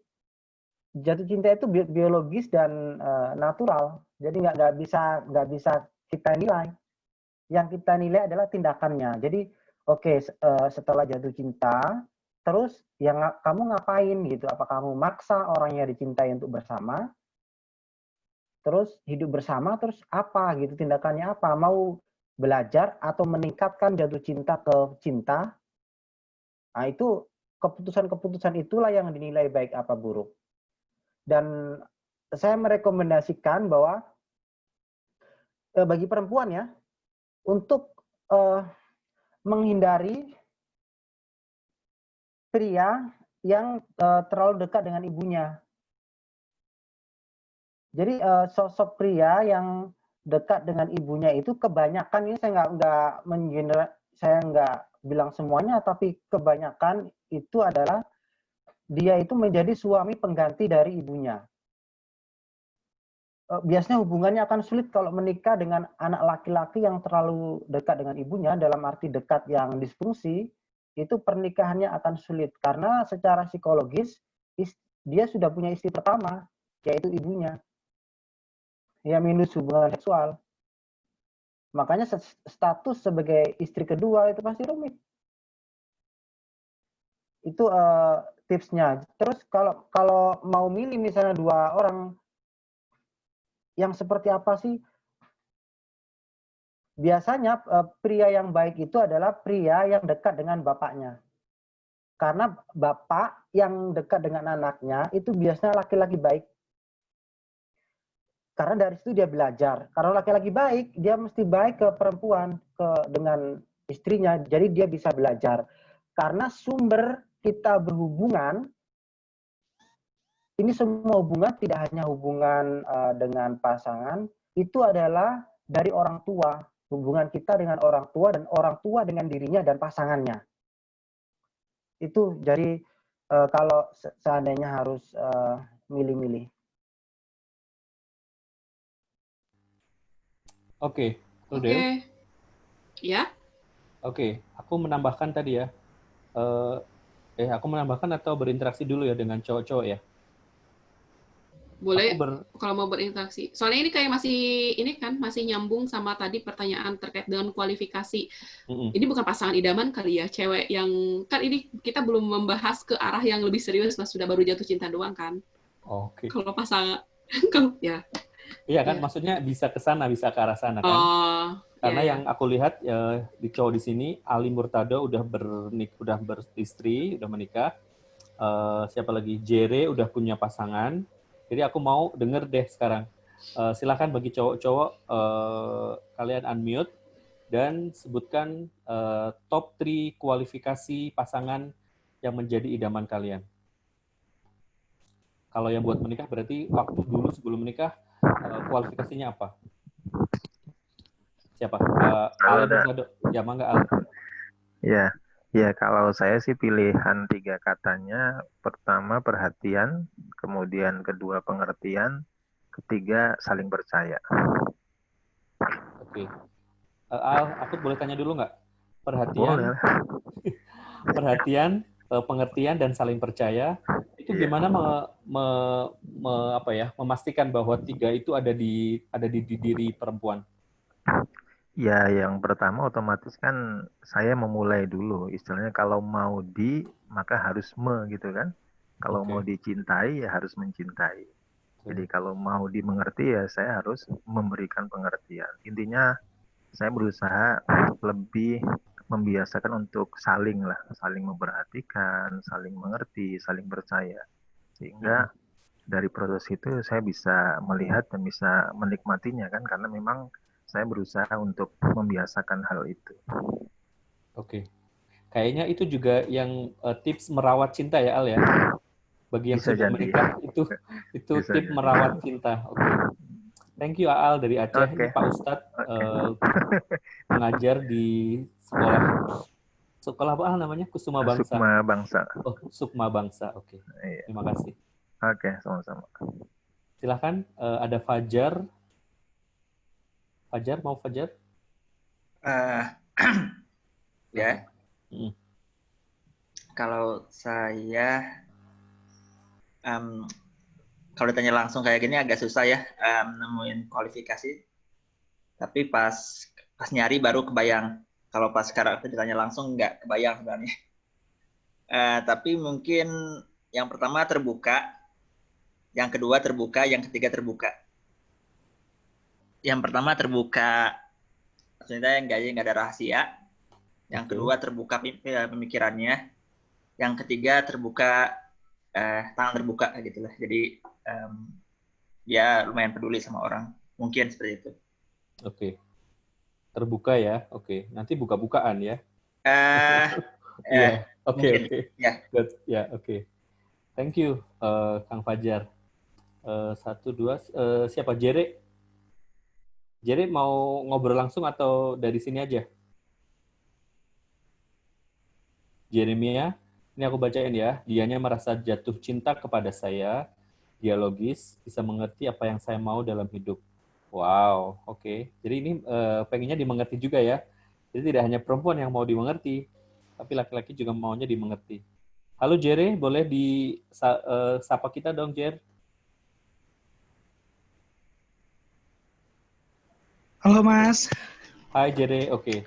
jatuh cinta itu biologis dan natural. Jadi nggak bisa kita nilai. Yang kita nilai adalah tindakannya. Jadi oke, setelah jatuh cinta, terus yang kamu ngapain gitu? Apa kamu maksa orang yang dicintai untuk bersama? Terus hidup bersama, terus apa gitu? Tindakannya apa? Mau belajar atau meningkatkan jatuh cinta ke cinta? Nah, itu keputusan-keputusan itulah yang dinilai baik apa buruk. Dan saya merekomendasikan bahwa bagi perempuan ya, untuk menghindari pria yang terlalu dekat dengan ibunya. Jadi sosok pria yang dekat dengan ibunya itu kebanyakan, ini saya nggak bilang semuanya, tapi kebanyakan itu adalah dia itu menjadi suami pengganti dari ibunya. Biasanya hubungannya akan sulit kalau menikah dengan anak laki-laki yang terlalu dekat dengan ibunya, dalam arti dekat yang disfungsi, itu pernikahannya akan sulit. Karena secara psikologis, dia sudah punya istri pertama, yaitu ibunya. Ya, minus hubungan seksual. Makanya status sebagai istri kedua itu pasti rumit. Itu tipsnya. Terus kalau mau milih misalnya dua orang, yang seperti apa sih? Biasanya pria yang baik itu adalah pria yang dekat dengan bapaknya. Karena bapak yang dekat dengan anaknya itu biasanya laki-laki baik. Karena dari situ dia belajar. Kalau laki-laki baik, dia mesti baik ke perempuan, dengan istrinya. Jadi dia bisa belajar. Karena sumber kita berhubungan, ini semua hubungan tidak hanya hubungan dengan pasangan, itu adalah dari orang tua. Hubungan kita dengan orang tua dan orang tua dengan dirinya dan pasangannya. Itu jadi kalau seandainya harus milih-milih. Oke, Oke. Del. Ya, Oke, aku menambahkan tadi ya. Aku menambahkan atau berinteraksi dulu ya dengan cowok-cowok ya. boleh Aku kalau mau berinteraksi. Soalnya ini kayak masih nyambung sama tadi pertanyaan terkait dengan kualifikasi. Ini bukan pasangan idaman kali ya, cewek yang kan ini kita belum membahas ke arah yang lebih serius, sudah baru jatuh cinta doang kan. Oke. Kalau pasangan, kalau ya. Iya kan, Ya. maksudnya bisa ke sana, bisa ke arah sana kan. Karena yang aku lihat di cowok di sini, Ali Murtado udah beristri, udah menikah. Siapa lagi? Jere udah punya pasangan. Jadi aku mau denger deh sekarang. Silakan bagi cowok-cowok, kalian unmute dan sebutkan top 3 kualifikasi pasangan yang menjadi idaman kalian. Kalau yang buat menikah berarti waktu dulu sebelum menikah, kualifikasinya apa? Siapa? Al Murtado. Ya, mangga Al. Ya kalau saya sih pilihan 3 katanya, pertama perhatian, kemudian kedua pengertian, ketiga saling percaya. Oke. Al, aku boleh tanya dulu nggak? Boleh. Perhatian, pengertian, dan saling percaya, itu gimana memastikan bahwa 3 itu ada di diri perempuan? Ya, yang pertama otomatis kan saya memulai dulu. Istilahnya kalau mau maka harus gitu kan. Kalau mau dicintai, ya harus mencintai. Jadi kalau mau dimengerti, ya saya harus memberikan pengertian. Intinya, saya berusaha lebih membiasakan untuk saling memperhatikan, saling mengerti, saling percaya. Sehingga dari proses itu saya bisa melihat dan bisa menikmatinya kan, karena memang saya berusaha untuk membiasakan hal itu. Oke. Kayaknya itu juga yang tips merawat cinta ya, Al ya? Bagi yang Bisa sudah jadi. menikah, itu tips merawat cinta. Oke. Thank you, Al dari Aceh. Ini Pak Ustadz mengajar di sekolah apa namanya? Kusuma Bangsa. Sukma Bangsa. Oh, Sukma Bangsa. Oke. Iya. Terima kasih. Oke, sama-sama. Silahkan, ada Fajar. Fajar, mau Fajar? Ya. Kalau saya, kalau ditanya langsung kayak gini agak susah ya nemuin kualifikasi. Tapi pas nyari baru kebayang. Kalau pas sekarang ditanya langsung nggak kebayang sebenarnya. Tapi mungkin yang pertama terbuka, yang kedua terbuka, yang ketiga terbuka. Yang pertama terbuka, maksudnya nggak ada rahasia. Yang kedua terbuka pemikirannya. Yang ketiga terbuka, tangan terbuka gitu lah. Jadi dia lumayan peduli sama orang. Mungkin seperti itu. Oke. Terbuka ya. Oke. Nanti buka-bukaan ya. Oke. Ya, oke. Thank you, Kang Fajar. 1, 2, siapa? Jere? Jere mau ngobrol langsung atau dari sini aja? Jeremia, ini aku bacain ya. Dianya merasa jatuh cinta kepada saya, dialogis, bisa mengerti apa yang saya mau dalam hidup. Wow, oke. Jadi ini pengennya dimengerti juga ya. Jadi tidak hanya perempuan yang mau dimengerti, tapi laki-laki juga maunya dimengerti. Halo Jere, boleh sapa kita dong, Jer? Halo Mas. Hai Jere, oke.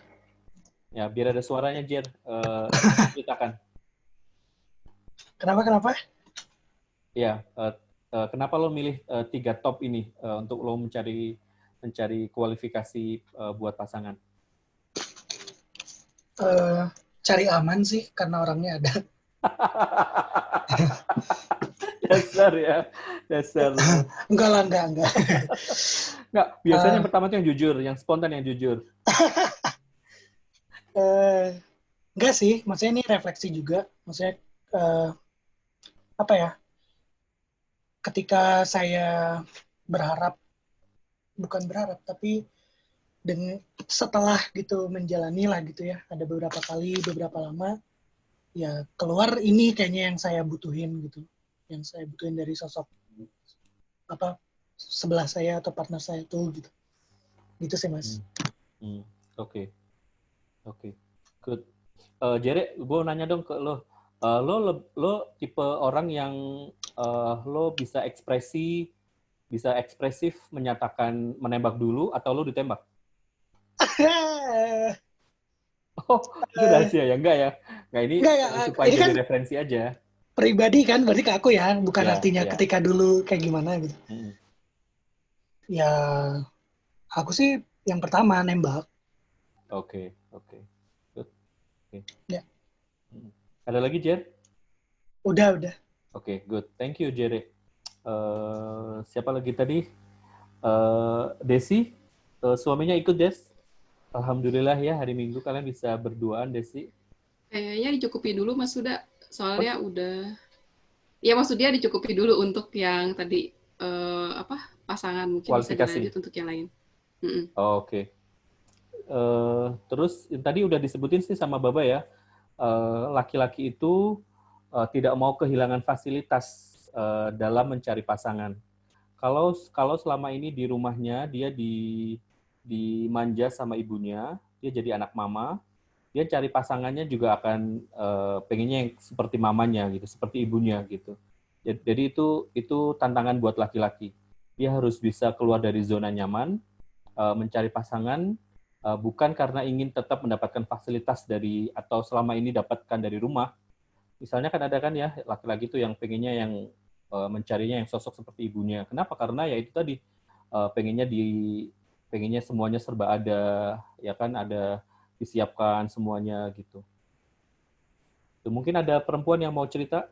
Ya, biar ada suaranya Jer, ceritakan. Kenapa? Ya, kenapa lo milih 3 top ini untuk lo mencari kualifikasi buat pasangan? Cari aman sih, karena orangnya ada. Dasar ya, dasar. Enggak lah, enggak. Enggak, biasanya yang pertama tuh yang jujur, yang spontan yang jujur. Enggak sih, maksudnya ini refleksi juga. Maksudnya, apa ya, ketika saya bukan berharap, tapi setelah gitu menjalani lah gitu ya, ada beberapa kali, beberapa lama, ya keluar ini kayaknya yang saya butuhin gitu. Yang saya butuhin dari sosok sebelah saya atau partner saya tuh gitu. Gitu sih, Mas. Oke. Good. Jere, gue nanya dong ke lo. Lo tipe orang yang lo bisa ekspresif menyatakan menembak dulu atau lo ditembak? Oh, itu rahasia ya? Enggak ya? Enggak, ini supaya ini jadi kan referensi aja. Pribadi kan, berarti ke aku ya, bukan artinya ketika dulu kayak gimana gitu. Ya, aku sih yang pertama nembak. Oke. Good. Ya. Ada lagi, Jer? Udah. Oke, good. Thank you, Jere. Siapa lagi tadi? Desi, suaminya ikut, Des? Alhamdulillah ya, hari Minggu kalian bisa berduaan, Desi. Kayaknya dicukupi dulu, Mas Huda. Soalnya udah... Ya, maksudnya dicukupi dulu untuk yang tadi, pasangan. Mungkin bisa dilanjut untuk yang lain. Oke. Terus, tadi udah disebutin sih sama Baba ya, laki-laki itu tidak mau kehilangan fasilitas dalam mencari pasangan. Kalau selama ini di rumahnya dia dimanja sama ibunya, dia jadi anak mama, dia cari pasangannya juga akan pengennya yang seperti mamanya gitu, seperti ibunya gitu. Jadi itu tantangan buat laki-laki. Dia harus bisa keluar dari zona nyaman, mencari pasangan bukan karena ingin tetap mendapatkan fasilitas atau selama ini dapatkan dari rumah. Misalnya kan ada kan ya laki-laki itu yang pengennya yang mencarinya yang sosok seperti ibunya. Kenapa? Karena ya itu tadi pengennya semuanya serba ada, ya kan, ada disiapkan semuanya gitu. Mungkin ada perempuan yang mau cerita,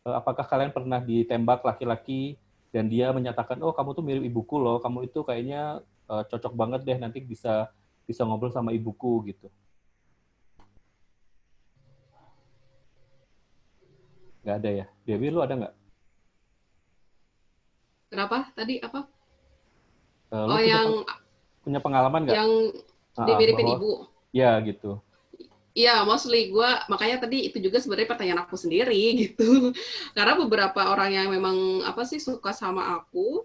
apakah kalian pernah ditembak laki-laki dan dia menyatakan, oh kamu tuh mirip ibuku loh, kamu itu kayaknya cocok banget deh, nanti bisa ngobrol sama ibuku gitu. Nggak ada ya? Dewi, lu ada nggak? Kenapa? Tadi apa? Lu punya pengalaman nggak? Yang dimiripin ibu. Ya, gitu. Iya, mostly gue, makanya tadi itu juga sebenarnya pertanyaan aku sendiri gitu. Karena beberapa orang yang memang suka sama aku,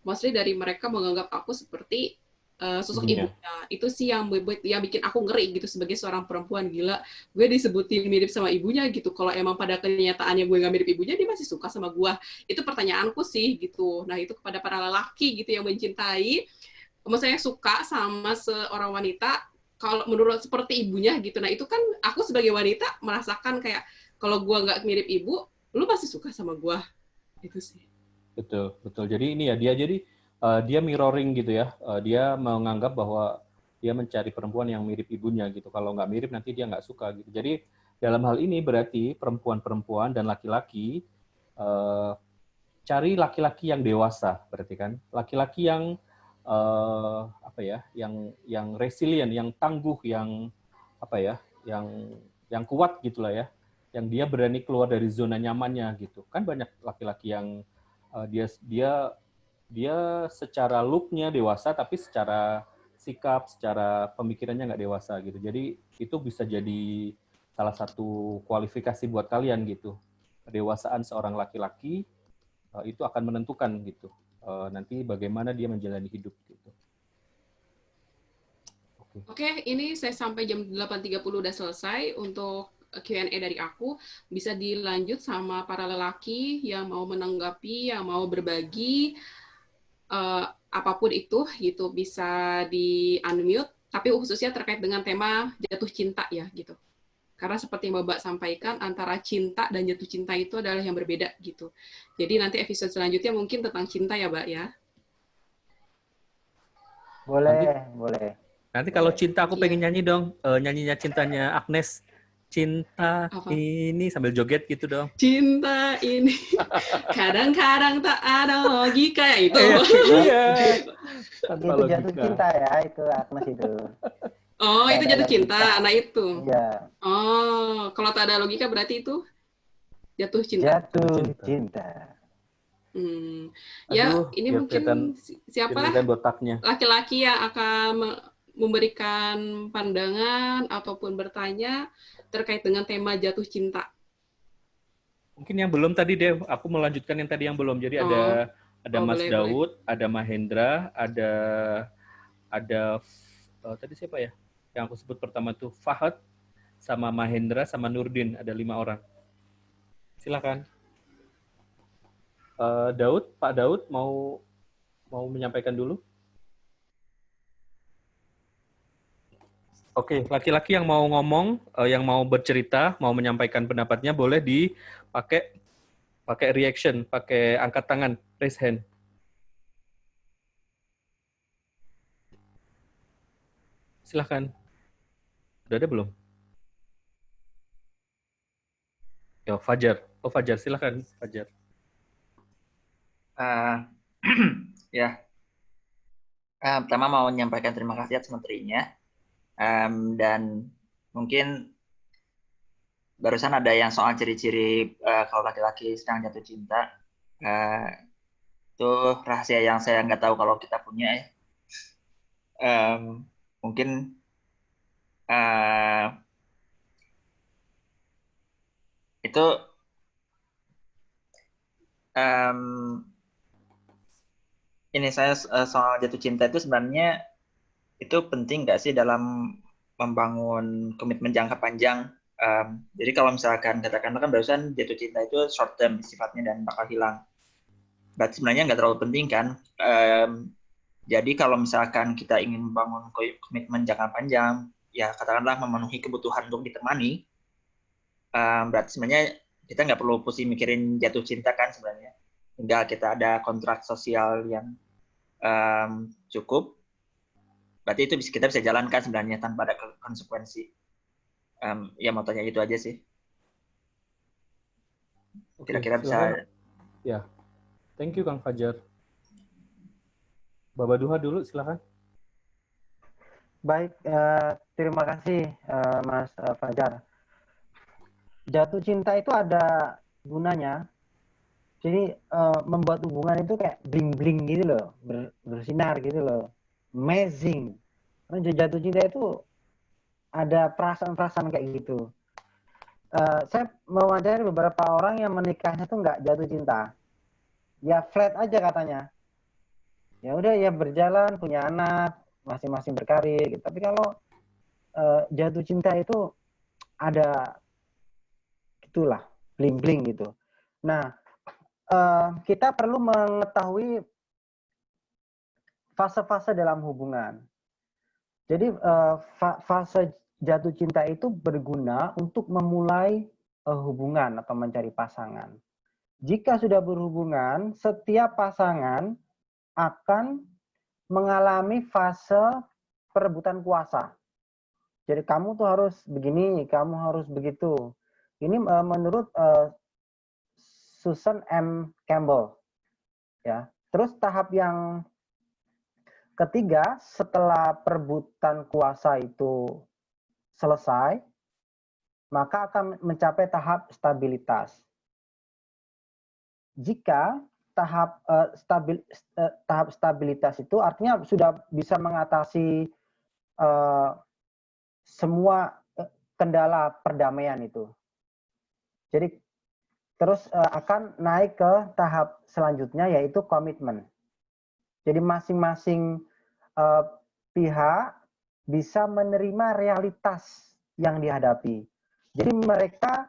mostly dari mereka menganggap aku seperti sosok ibunya. Itu sih yang bikin aku ngeri gitu sebagai seorang perempuan. Gila, gue disebutin mirip sama ibunya gitu. Kalau emang pada kenyataannya gue nggak mirip ibunya, dia masih suka sama gue. Itu pertanyaanku sih gitu. Nah, itu kepada para lelaki gitu yang mencintai, maksudnya suka sama seorang wanita kalau menurut seperti ibunya gitu. Nah, itu kan aku sebagai wanita merasakan kayak kalau gue nggak mirip ibu, lu pasti suka sama gue. Itu sih. Betul. Jadi ini ya, dia mirroring gitu ya. Dia menganggap bahwa dia mencari perempuan yang mirip ibunya gitu. Kalau nggak mirip nanti dia nggak suka gitu. Jadi dalam hal ini berarti perempuan-perempuan dan laki-laki cari laki-laki yang dewasa, berarti kan. Laki-laki yang yang resilient, yang tangguh, yang yang kuat gitulah ya. Yang dia berani keluar dari zona nyamannya gitu. Kan banyak laki-laki yang dia secara look-nya dewasa, tapi secara sikap, secara pemikirannya nggak dewasa gitu. Jadi itu bisa jadi salah satu kualifikasi buat kalian gitu. Kedewasaan seorang laki-laki itu akan menentukan gitu. Nanti bagaimana dia menjalani hidup gitu. Oke, ini saya sampai jam 8.30 udah selesai untuk Q&A dari aku. Bisa dilanjut sama para lelaki yang mau menanggapi, yang mau berbagi, apapun itu gitu, bisa di unmute, tapi khususnya terkait dengan tema jatuh cinta ya gitu. Karena seperti yang Mbak sampaikan, antara cinta dan jatuh cinta itu adalah yang berbeda gitu. Jadi nanti episode selanjutnya mungkin tentang cinta ya, Mbak ya. Boleh, boleh. Nanti kalau Boleh. cinta aku Iya. pengen nyanyi dong, nyanyinya cintanya Agnes. Cinta Apa? ini sambil joget gitu dong. Cinta ini kadang-kadang tak ada logika ya itu. Iya. Tanpa Itu jatuh logika. cinta ya, itu Agnes itu. Oh, Tak itu ada jatuh cinta. logika. Nah, itu. Iya, Oh, kalau tak ada logika berarti itu jatuh cinta. jatuh cinta. Ya, Aduh, ini biar kelihatan mungkin siapa botaknya. laki-laki yang akan memberikan pandangan ataupun bertanya terkait dengan tema jatuh cinta. Mungkin yang belum tadi deh, aku melanjutkan yang tadi yang belum. Jadi ada Mas boleh, Daud, ada Mahendra, ada tadi siapa ya? Yang aku sebut pertama tuh Fahad, sama Mahendra, sama Nurdin. Ada 5 orang. Silakan. Daud, Pak Daud mau menyampaikan dulu? Oke, laki-laki yang mau ngomong, yang mau bercerita, mau menyampaikan pendapatnya boleh pakai reaction, pakai angkat tangan, raise hand. Silahkan. Udah ada belum? Ya, Fajar. Oh, Fajar, silahkan, Fajar. Ya, pertama mau menyampaikan terima kasih atas materinya. Dan mungkin barusan ada yang soal ciri-ciri kalau laki-laki sedang jatuh cinta. Itu rahasia yang saya nggak tahu kalau kita punya ya. Mungkin itu ini saya soal jatuh cinta itu sebenarnya itu penting nggak sih dalam membangun komitmen jangka panjang? Jadi kalau misalkan katakanlah kan barusan jatuh cinta itu short term sifatnya dan bakal hilang. Berarti sebenarnya nggak terlalu penting kan? Jadi kalau misalkan kita ingin membangun komitmen jangka panjang, ya katakanlah memenuhi kebutuhan untuk ditemani, berarti sebenarnya kita nggak perlu pusing mikirin jatuh cinta kan sebenarnya. Hingga kita ada kontrak sosial yang cukup, berarti itu kita bisa jalankan sebenarnya tanpa ada konsekuensi. Ya mau tanya itu aja sih. Kira-kira bisa. Ya, thank you Kang Fajar. Baba Duha dulu, silakan. Baik, terima kasih Mas Fajar. Jatuh cinta itu ada gunanya. Jadi membuat hubungan itu kayak bling-bling gitu loh, bersinar gitu loh. Amazing. Karena jatuh cinta itu ada perasaan-perasaan kayak gitu. Saya mewawancari beberapa orang yang menikahnya tuh nggak jatuh cinta. Ya flat aja katanya. Ya udah ya berjalan, punya anak, masing-masing berkarir gitu. Tapi kalau jatuh cinta itu ada gitulah, bling-bling gitu. Nah, kita perlu mengetahui fase-fase dalam hubungan. Jadi fase jatuh cinta itu berguna untuk memulai hubungan atau mencari pasangan. Jika sudah berhubungan, setiap pasangan akan mengalami fase perebutan kuasa. Jadi kamu tuh harus begini, kamu harus begitu. Ini menurut Susan M. Campbell. Ya. Terus tahap yang ketiga, setelah perebutan kuasa itu selesai, maka akan mencapai tahap stabilitas. Jika tahap stabilitas itu artinya sudah bisa mengatasi semua kendala perdamaian itu. Jadi terus akan naik ke tahap selanjutnya yaitu komitmen. Jadi masing-masing pihak bisa menerima realitas yang dihadapi. Jadi mereka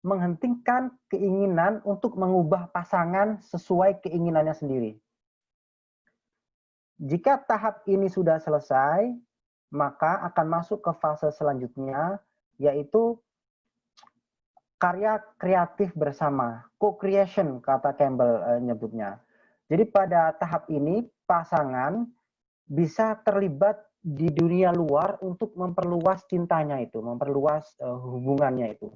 menghentikan keinginan untuk mengubah pasangan sesuai keinginannya sendiri. Jika tahap ini sudah selesai, maka akan masuk ke fase selanjutnya, yaitu karya kreatif bersama, co-creation kata Campbell nyebutnya. Jadi pada tahap ini pasangan bisa terlibat di dunia luar untuk memperluas cintanya itu, memperluas hubungannya itu.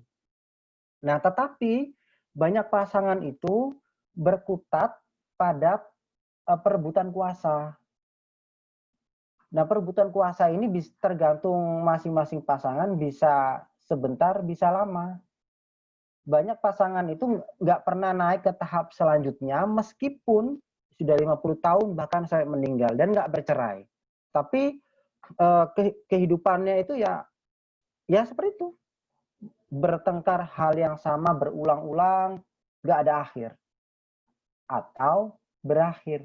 Nah, tetapi banyak pasangan itu berkutat pada perebutan kuasa. Nah, perebutan kuasa ini bisa tergantung masing-masing pasangan, bisa sebentar, bisa lama. Banyak pasangan itu nggak pernah naik ke tahap selanjutnya meskipun sudah 50 tahun bahkan sampai meninggal dan nggak bercerai. Tapi kehidupannya itu ya seperti itu. Bertengkar hal yang sama berulang-ulang, nggak ada akhir. Atau berakhir.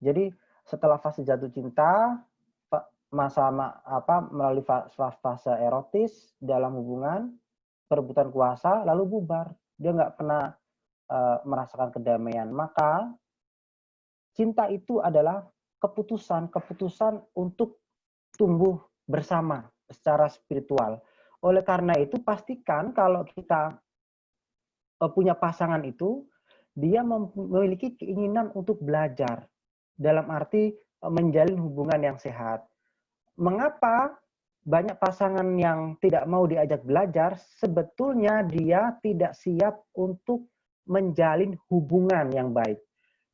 Jadi setelah fase jatuh cinta, melalui fase erotis dalam hubungan, perebutan kuasa, lalu bubar. Dia nggak pernah merasakan kedamaian. Maka cinta itu adalah keputusan untuk tumbuh bersama secara spiritual. Oleh karena itu pastikan kalau kita punya pasangan itu, dia memiliki keinginan untuk belajar. Dalam arti menjalin hubungan yang sehat. Mengapa banyak pasangan yang tidak mau diajak belajar? Sebetulnya dia tidak siap untuk menjalin hubungan yang baik.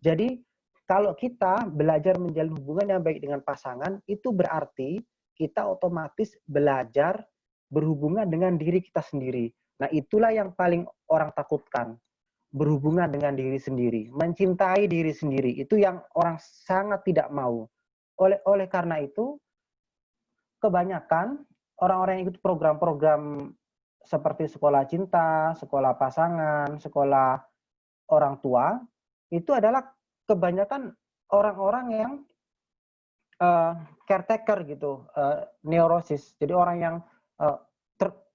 Jadi kalau kita belajar menjalin hubungan yang baik dengan pasangan, itu berarti kita otomatis belajar berhubungan dengan diri kita sendiri. Nah, itulah yang paling orang takutkan. Berhubungan dengan diri sendiri, mencintai diri sendiri, itu yang orang sangat tidak mau. Oleh karena itu, kebanyakan orang-orang yang ikut program-program seperti sekolah cinta, sekolah pasangan, sekolah orang tua, itu adalah kebanyakan orang-orang yang caretaker gitu, neurosis. Jadi orang yang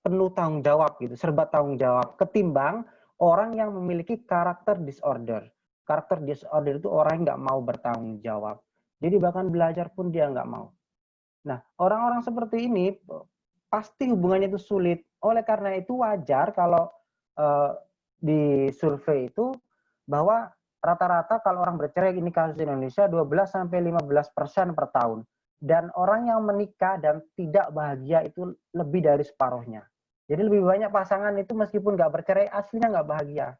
penuh tanggung jawab gitu, serba tanggung jawab, ketimbang orang yang memiliki karakter disorder. Karakter disorder itu orang yang nggak mau bertanggung jawab. Jadi bahkan belajar pun dia nggak mau. Nah, orang-orang seperti ini pasti hubungannya itu sulit. Oleh karena itu wajar kalau di survei itu bahwa rata-rata kalau orang bercerai, ini kasus di Indonesia, 12-15% per tahun. Dan orang yang menikah dan tidak bahagia itu lebih dari separuhnya. Jadi lebih banyak pasangan itu meskipun nggak bercerai, aslinya nggak bahagia.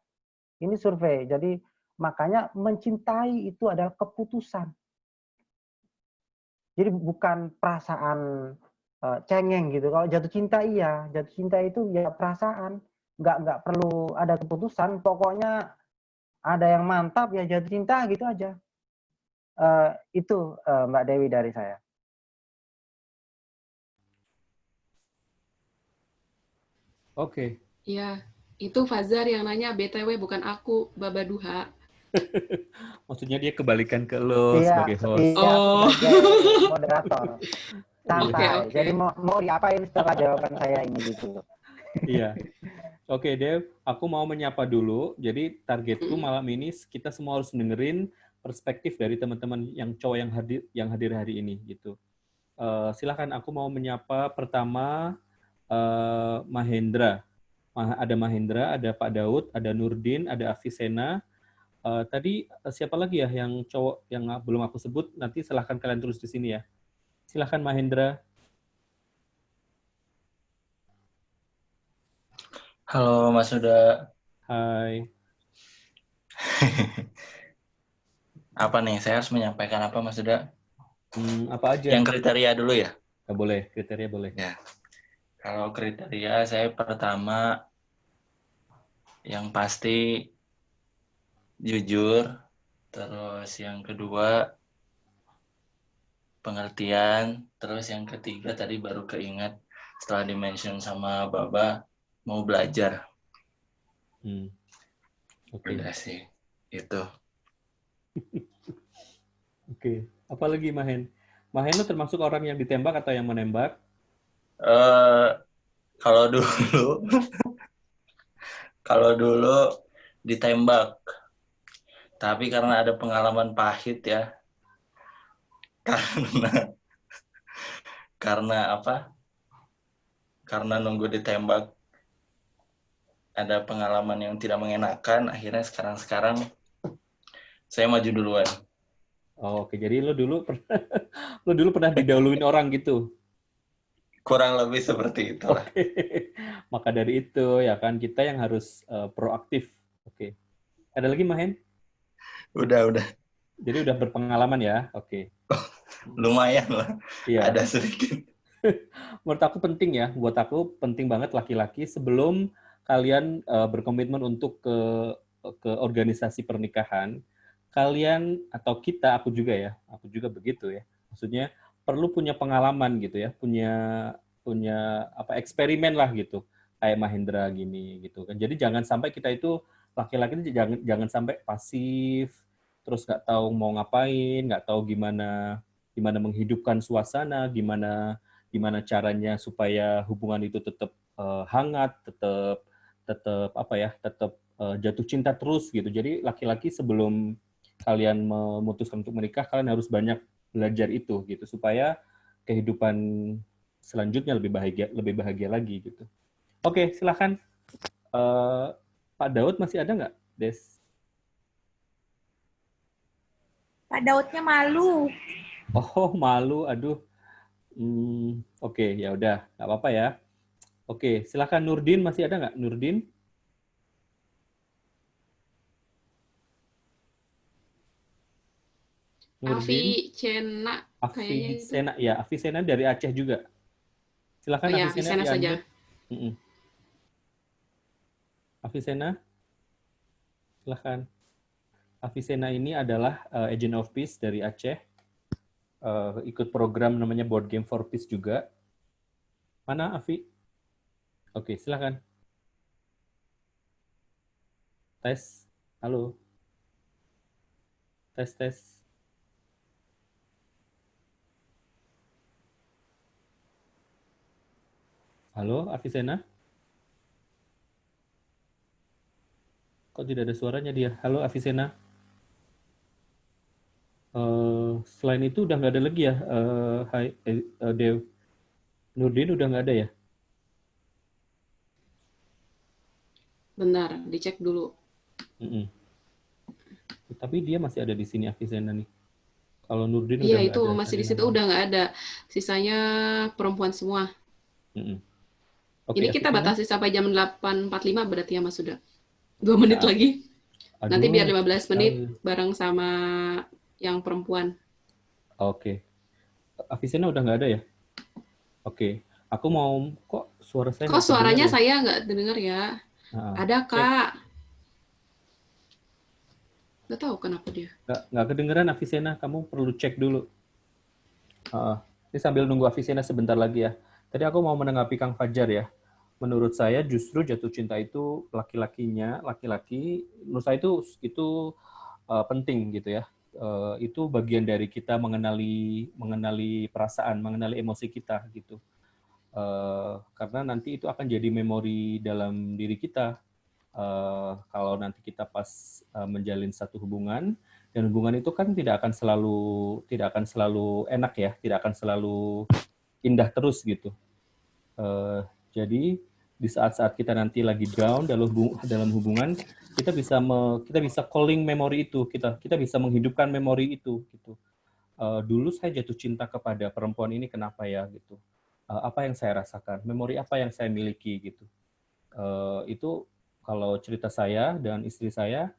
Ini survei. Jadi makanya mencintai itu adalah keputusan. Jadi bukan perasaan cengeng gitu. Kalau jatuh cinta iya, jatuh cinta itu ya perasaan. Nggak perlu ada keputusan. Pokoknya ada yang mantap ya jatuh cinta gitu aja. Itu Mbak Dewi dari saya. Oke. Iya, itu Fazar yang nanya, BTW bukan aku, Baba Duha. Maksudnya dia kebalikan ke lo sebagai host. Iya, Oh. sebagai moderator. Santai. Oke. Jadi mau diapain setelah jawaban saya ini gitu. Iya. Oke, Dev, aku mau menyapa dulu. Jadi targetku malam ini kita semua harus dengerin perspektif dari teman-teman yang cowok yang hadir hari ini gitu. Silakan, aku mau menyapa pertama Mahendra. Ada Mahendra, ada Pak Daud, ada Nurdin, ada Afisena. Tadi siapa lagi ya yang cowok yang belum aku sebut? Nanti silahkan kalian tulis di sini ya. Silahkan Mahendra. Halo Mas Huda. Hai. Apa nih? Saya harus menyampaikan apa Mas Huda? Apa aja? Yang kriteria dulu ya? Boleh, kriteria boleh. Ya. Kalau kriteria saya pertama yang pasti jujur, terus yang kedua pengertian, terus yang ketiga tadi baru keinget setelah di-mention sama Baba mau belajar. Oke. Udah sih, itu. Oke. Apa lagi Mahen? Mahen lu termasuk orang yang ditembak atau yang menembak? Kalau dulu ditembak, tapi karena ada pengalaman pahit ya, karena nunggu ditembak ada pengalaman yang tidak mengenakan, akhirnya sekarang saya maju duluan. Oh, oke, jadi lo dulu pernah didahuluin orang gitu. Kurang lebih seperti itulah. Oke. Maka dari itu ya kan kita yang harus proaktif. Oke. Ada lagi Mahen? Udah. Jadi udah berpengalaman ya. Oke. Lumayan lah. Iya. Ada sedikit. Menurut aku penting ya, buat aku penting banget laki-laki sebelum kalian berkomitmen untuk ke organisasi pernikahan, kalian atau kita, aku juga begitu ya. Maksudnya perlu punya pengalaman gitu ya, punya apa eksperimen lah gitu, kayak Mahendra gini gitu kan. Jadi jangan sampai kita itu laki-laki itu jangan sampai pasif, terus nggak tahu mau ngapain, nggak tahu gimana menghidupkan suasana, gimana caranya supaya hubungan itu tetap hangat, tetap jatuh cinta terus gitu. Jadi laki-lagi sebelum kalian memutuskan untuk menikah, kalian harus banyak belajar itu gitu supaya kehidupan selanjutnya lebih bahagia lagi gitu. Oke, silakan Pak Daud masih ada nggak, Des? Pak Daudnya malu. Oh, malu, aduh. Oke, ya udah, nggak apa-apa ya. Oke, silakan Nurdin, masih ada nggak Nurdin? Afi Cena kayaknya itu. Sena, ya, Afi Sena dari Aceh juga. Silakan Oh ya, Afi Afi Sena saja. Afi Sena, silakan. Afi Sena ini adalah Agent of Peace dari Aceh. Ikut program namanya Board Game for Peace juga. Mana Afi? Oke, silakan. Tes. Halo. Tes. Halo, Avisena? Kok tidak ada suaranya dia? Halo, Avisena? Selain itu udah nggak ada lagi ya, Dew? Nurdin udah nggak ada ya? Bentar, dicek dulu. Tapi dia masih ada di sini, Avisena nih. Kalau Nurdin udah iya, nggak ada. Iya, itu masih di situ, udah nggak ada. Sisanya perempuan semua. Oke, Ini kita Avisena? batasi sampai jam 8.45 berarti ya Mas sudah. 2 menit lagi. Nanti biar 15 menit bareng sama yang perempuan. Oke. Avisena udah nggak ada ya? Oke. Aku mau, kok suara saya Kok suaranya ya? saya nggak dengar ya? Ada, Kak. Nggak tahu kenapa dia. Nggak kedengeran Avisena, kamu perlu cek dulu. Ini sambil nunggu Avisena sebentar lagi ya. Tadi aku mau menanggapi Kang Fajar ya. Menurut saya justru jatuh cinta itu laki-laki, menurut saya itu penting gitu ya. Itu bagian dari kita mengenali perasaan, mengenali emosi kita gitu. Karena nanti itu akan jadi memori dalam diri kita. Kalau nanti kita pas menjalin satu hubungan, dan hubungan itu kan tidak akan selalu enak ya, tidak akan selalu indah terus gitu. Jadi di saat-saat kita nanti lagi down dalam hubungan, kita bisa calling memori itu, kita bisa menghidupkan memori itu gitu. Dulu saya jatuh cinta kepada perempuan ini kenapa ya gitu. Apa yang saya rasakan, memori apa yang saya miliki gitu. Itu kalau cerita saya dan istri saya,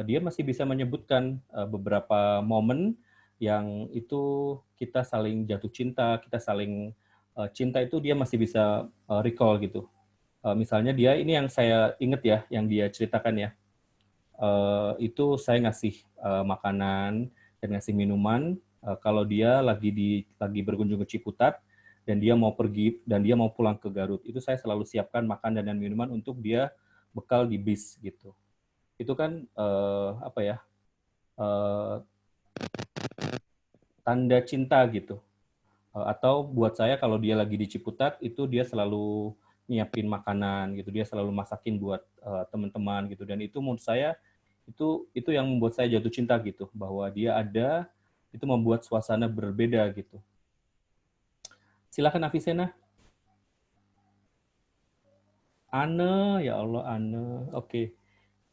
dia masih bisa menyebutkan beberapa momen yang itu kita saling jatuh cinta, kita saling cinta itu dia masih bisa recall gitu. Misalnya dia, ini yang saya ingat ya, yang dia ceritakan ya, itu saya ngasih makanan dan ngasih minuman kalau dia lagi berkunjung ke Ciputat dan dia mau pergi dan dia mau pulang ke Garut. Itu saya selalu siapkan makanan dan minuman untuk dia bekal di bis gitu. Itu kan tanda cinta gitu. Atau buat saya kalau dia lagi di Ciputat itu dia selalu nyiapin makanan gitu, dia selalu masakin buat teman-teman gitu, dan itu menurut saya itu yang membuat saya jatuh cinta gitu, bahwa dia ada, itu membuat suasana berbeda gitu. Silakan Avisena. Ane, ya Allah, Ane. Oke.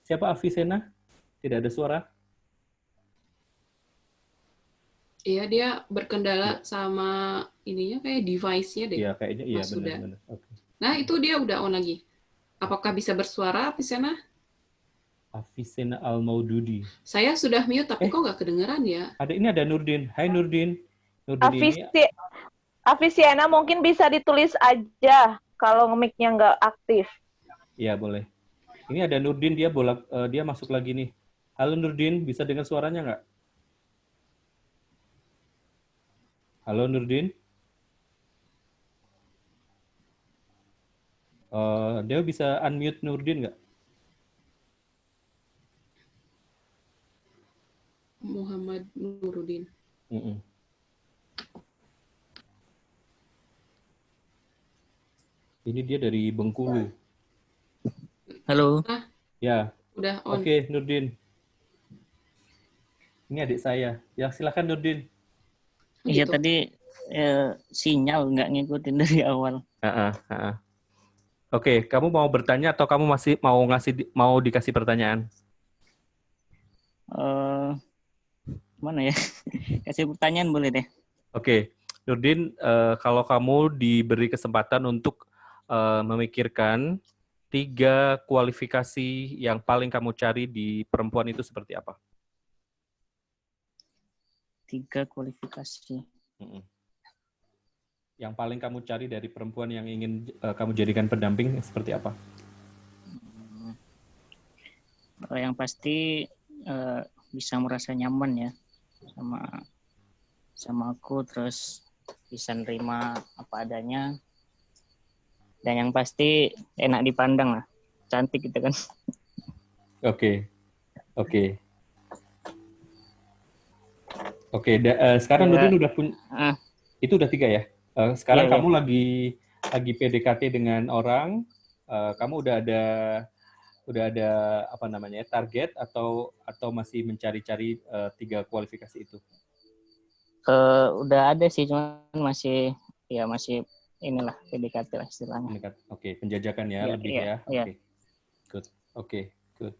Siapa Avicenna? Tidak ada suara? Iya, dia berkendala sama ininya kayak device-nya deh. Iya, kayaknya iya, Mas Huda. benar-benar. Oke. Nah, itu dia udah on lagi. Apakah bisa bersuara, Avicenna? Avicenna Al-Maududi. Saya sudah mute, tapi kok nggak kedengeran ya? Ini ada Nurdin. Hai Nurdin. Nurdin ini Avicenna mungkin bisa ditulis aja kalau mic-nya nggak aktif. iya boleh. Ini ada Nurdin, dia masuk lagi nih. Halo Nurdin, bisa dengar suaranya nggak? Halo Nurdin. Dia bisa unmute Nurdin nggak? Muhammad Nuruddin. Ini dia dari Bengkulu. Halo. Ya. Udah on. Oke, Nurdin. Ini adik saya. Ya, silakan Nurdin. Iya tadi sinyal nggak ngikutin dari awal. Oke, kamu mau bertanya atau kamu masih mau dikasih pertanyaan? Mana ya? Kasih pertanyaan boleh deh. Oke, Nurdin, kalau kamu diberi kesempatan untuk memikirkan 3 kualifikasi yang paling kamu cari di perempuan itu seperti apa? 3 kualifikasi. Yang paling kamu cari dari perempuan yang ingin kamu jadikan pendamping seperti apa? Yang pasti bisa merasa nyaman ya sama aku, terus bisa nerima apa adanya, dan yang pasti enak dipandang lah, cantik gitu kan. Oke. Sekarang Nurdin udah punya, itu udah 3 ya? Sekarang kamu lagi PDKT dengan orang, kamu udah ada apa namanya target atau masih mencari-cari 3 kualifikasi itu? Udah ada sih, cuman masih inilah PDKT lah istilahnya. Oke, penjajakan ya lebih ya. Oke, good.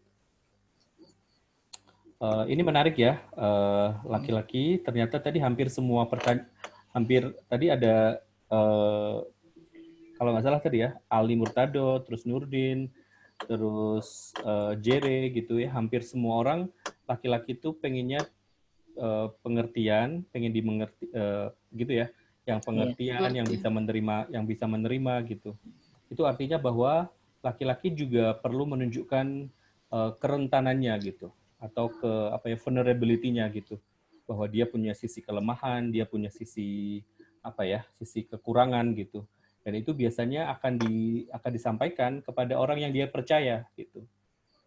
Ini menarik ya, laki-laki ternyata tadi hampir semua tadi ada kalau nggak salah tadi ya Ali Murtado, terus Nurdin, terus Jere gitu ya, hampir semua orang laki-laki itu pengennya pengertian, pengen dimengerti gitu ya, yang pengertian, yang bisa menerima gitu. Itu artinya bahwa laki-laki juga perlu menunjukkan kerentanannya gitu, atau vulnerability-nya gitu, bahwa dia punya sisi kelemahan, dia punya sisi sisi kekurangan gitu. Dan itu biasanya akan disampaikan kepada orang yang dia percaya gitu.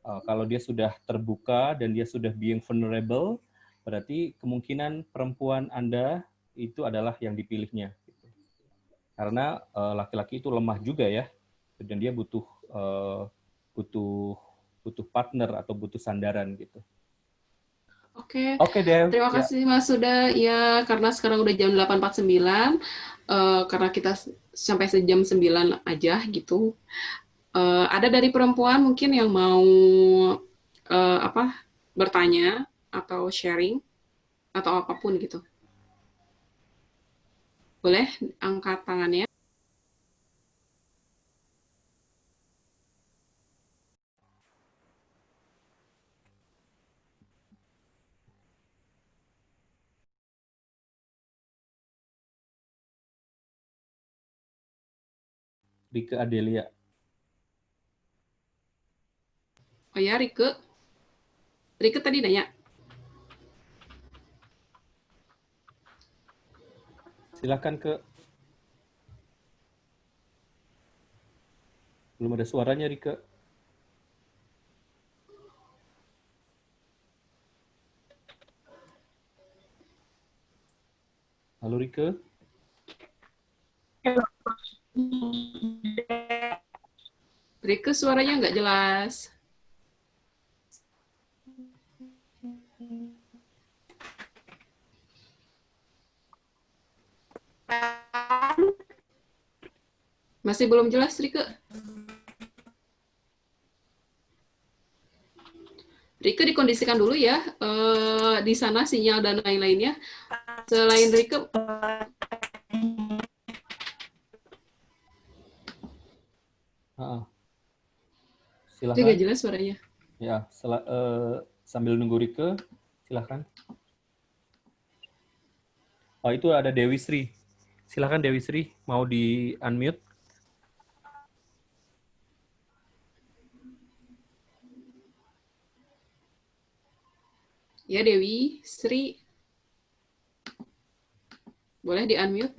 Kalau dia sudah terbuka dan dia sudah being vulnerable, berarti kemungkinan perempuan Anda itu adalah yang dipilihnya. Gitu. Karena laki-laki itu lemah juga ya, dan dia butuh partner atau butuh sandaran gitu. Oke, Dev. Terima kasih Mas Huda. Ya, karena sekarang udah jam 8.49, karena kita sampai sejam 9 aja gitu. Ada dari perempuan mungkin yang mau bertanya atau sharing atau apapun gitu. Boleh angkat tangannya. Rike Adelia. Oh ya, Rike tadi nanya. Silakan ke. Belum ada suaranya, Rike. Halo, Rike. Rike suaranya nggak jelas. Masih belum jelas, Rike? Rike dikondisikan dulu ya, di sana sinyal dan lain-lainnya. Selain Rike, Silakan. nggak jelas suaranya. Ya, sambil nunggu Rike, silakan. Oh, itu ada Dewi Sri. Silakan Dewi Sri, mau di unmute. Ya Dewi Sri, boleh di unmute?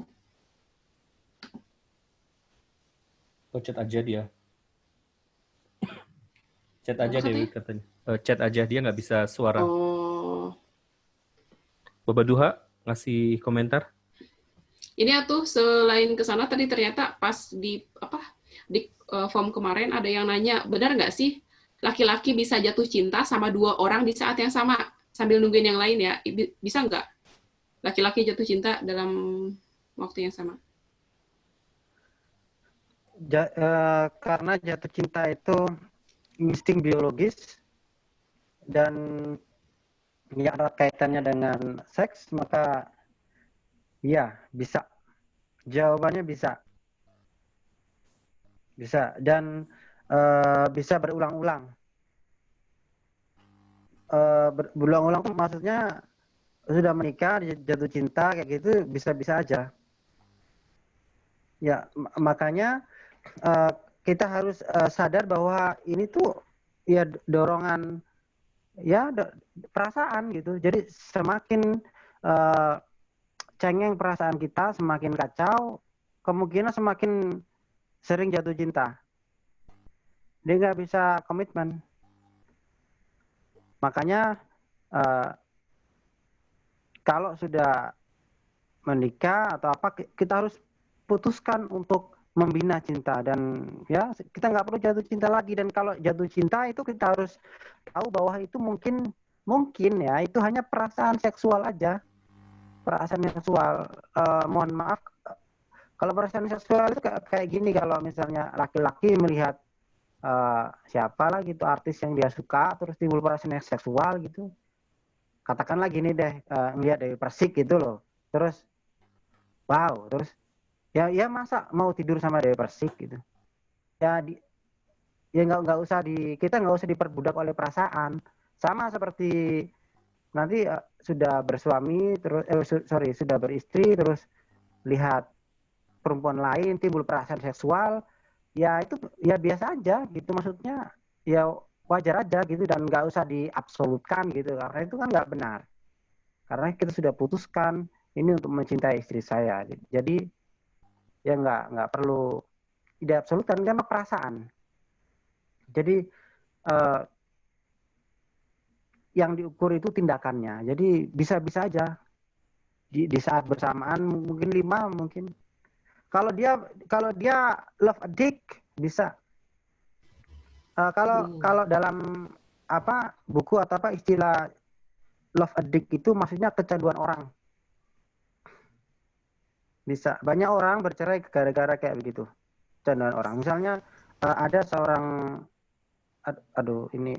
Oh, chat aja dia. Chat aja Apa Dewi katanya? katanya. Chat aja, dia nggak bisa suara. Oh, Bapak Duha ngasih komentar. ini tuh selain ke sana tadi ternyata pas di form kemarin ada yang nanya, benar nggak sih laki-laki bisa jatuh cinta sama 2 orang di saat yang sama sambil nungguin yang lain ya? Bisa nggak laki-laki jatuh cinta dalam waktu yang sama? Karena jatuh cinta itu insting biologis dan yang erat kaitannya dengan seks, maka ya bisa. Jawabannya bisa. Bisa. Dan bisa berulang-ulang. Berulang-ulang itu maksudnya sudah menikah, jatuh cinta, kayak gitu, bisa-bisa aja. Ya, makanya kita harus sadar bahwa ini tuh ya dorongan, ya perasaan gitu. Jadi semakin cengeng perasaan kita, semakin kacau, kemungkinan semakin sering jatuh cinta. Dia nggak bisa komitmen. Makanya kalau sudah menikah atau apa, kita harus putuskan untuk membina cinta, dan ya kita nggak perlu jatuh cinta lagi. Dan kalau jatuh cinta itu kita harus tahu bahwa itu mungkin ya itu hanya perasaan seksual aja, perasaan seksual. Mohon maaf, kalau perasaan seksual itu kayak gini, kalau misalnya laki-laki melihat siapa lah gitu artis yang dia suka, terus timbul perasaan seksual gitu, katakanlah gini deh, ngelihat Dewi Persik gitu loh, terus wow, terus ya masa mau tidur sama Dewi Persik gitu, ya nggak usah kita nggak usah diperbudak oleh perasaan. Sama seperti nanti sudah bersuami terus sudah beristri, terus lihat perempuan lain timbul perasaan seksual, ya itu ya biasa aja gitu, maksudnya ya wajar aja gitu, dan nggak usah diabsolutkan gitu, karena itu kan nggak benar, karena kita sudah putuskan ini untuk mencintai istri saya, jadi ya nggak perlu diabsolutkan karena perasaan. Jadi yang diukur itu tindakannya, jadi bisa-bisa aja di saat bersamaan, mungkin 5, mungkin kalau dia love addict bisa. Kalau dalam buku atau istilah love addict itu maksudnya kecanduan orang. Bisa. Banyak orang bercerai gara-gara kayak begitu. Kecanduan orang. Misalnya ada seorang, ini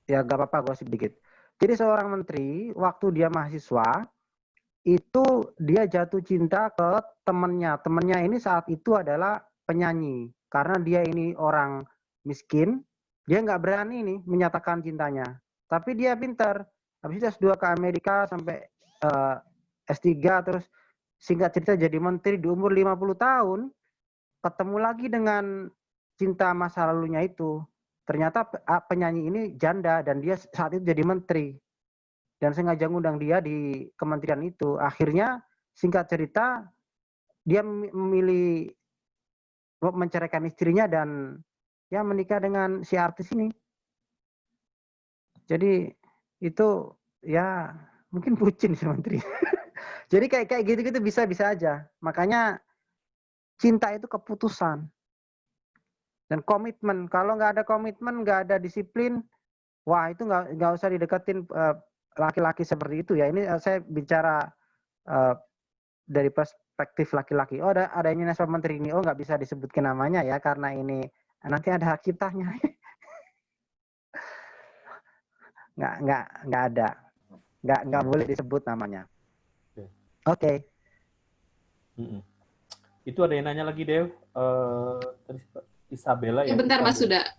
ya gak apa-apa gosip dikit. Jadi seorang menteri waktu dia mahasiswa itu dia jatuh cinta ke temannya. Temannya ini saat itu adalah penyanyi. Karena dia ini orang miskin, dia nggak berani nih menyatakan cintanya. Tapi dia pintar. Habis itu S2 ke Amerika sampai S3, terus singkat cerita jadi menteri di umur 50 tahun, ketemu lagi dengan cinta masa lalunya itu. Ternyata penyanyi ini janda dan dia saat itu jadi menteri. Dan sengaja ngundang dia di kementerian itu. Akhirnya singkat cerita dia memilih menceraikan istrinya dan ya menikah dengan si artis ini. Jadi itu ya mungkin bucin si menteri. Jadi kayak gitu-gitu bisa-bisa aja. Makanya cinta itu keputusan dan komitmen. Kalau nggak ada komitmen, nggak ada disiplin, wah itu nggak usah dideketin laki-laki seperti itu ya. Ini saya bicara dari perspektif laki-laki. Oh ada ini nasab menteri ini, oh nggak bisa disebutkan namanya ya karena ini nanti ada hak ciptanya. nggak ada, nggak boleh disebut namanya. Oke. Mm-mm. Itu ada yang nanya lagi, Dev. Tadi Isabella ya. Bentar Mas Isabella. Suda.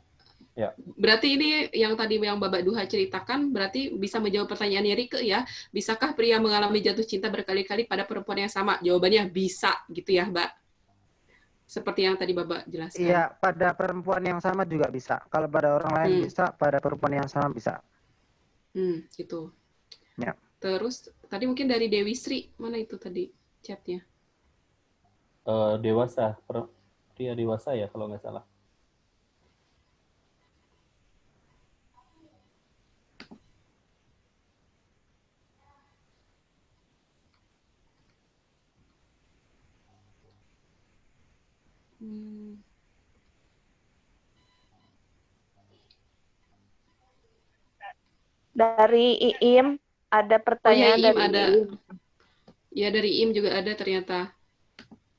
Ya. Berarti ini yang tadi yang Babak Duha ceritakan, berarti bisa menjawab pertanyaannya Rike ya. Bisakah pria mengalami jatuh cinta berkali-kali pada perempuan yang sama? Jawabannya bisa, gitu ya, Mbak. Seperti yang tadi Babak jelaskan. Iya, pada perempuan yang sama juga bisa. Kalau pada orang lain bisa, pada perempuan yang sama bisa. Gitu. Ya. Terus tadi mungkin dari Dewi Sri, mana itu tadi chatnya? Dewasa, pria dewasa ya kalau nggak salah. Dari Iim ada pertanyaan Iim dari ada. Iim. Ya dari Iim juga ada ternyata.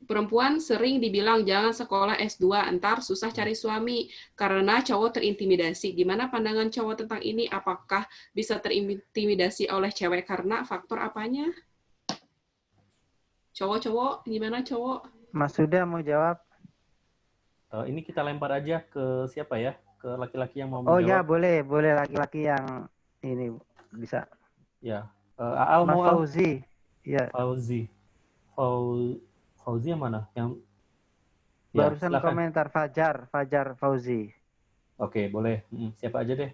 Perempuan sering dibilang jangan sekolah S2, entar susah cari suami karena cowok terintimidasi. Gimana pandangan cowok tentang ini? Apakah bisa terintimidasi oleh cewek karena faktor apanya? Cowok-cowok, gimana cowok? Mas Suda mau jawab? Ini kita lempar aja ke siapa ya? Ke laki-laki yang mau menjawab. Oh ya, boleh laki-laki yang ini bisa. Ya, Aal Mas mau Fauzi. Ya. Fauzi yang mana? Yang barusan komentar Fajar Fauzi. Oke, boleh. Siapa aja deh.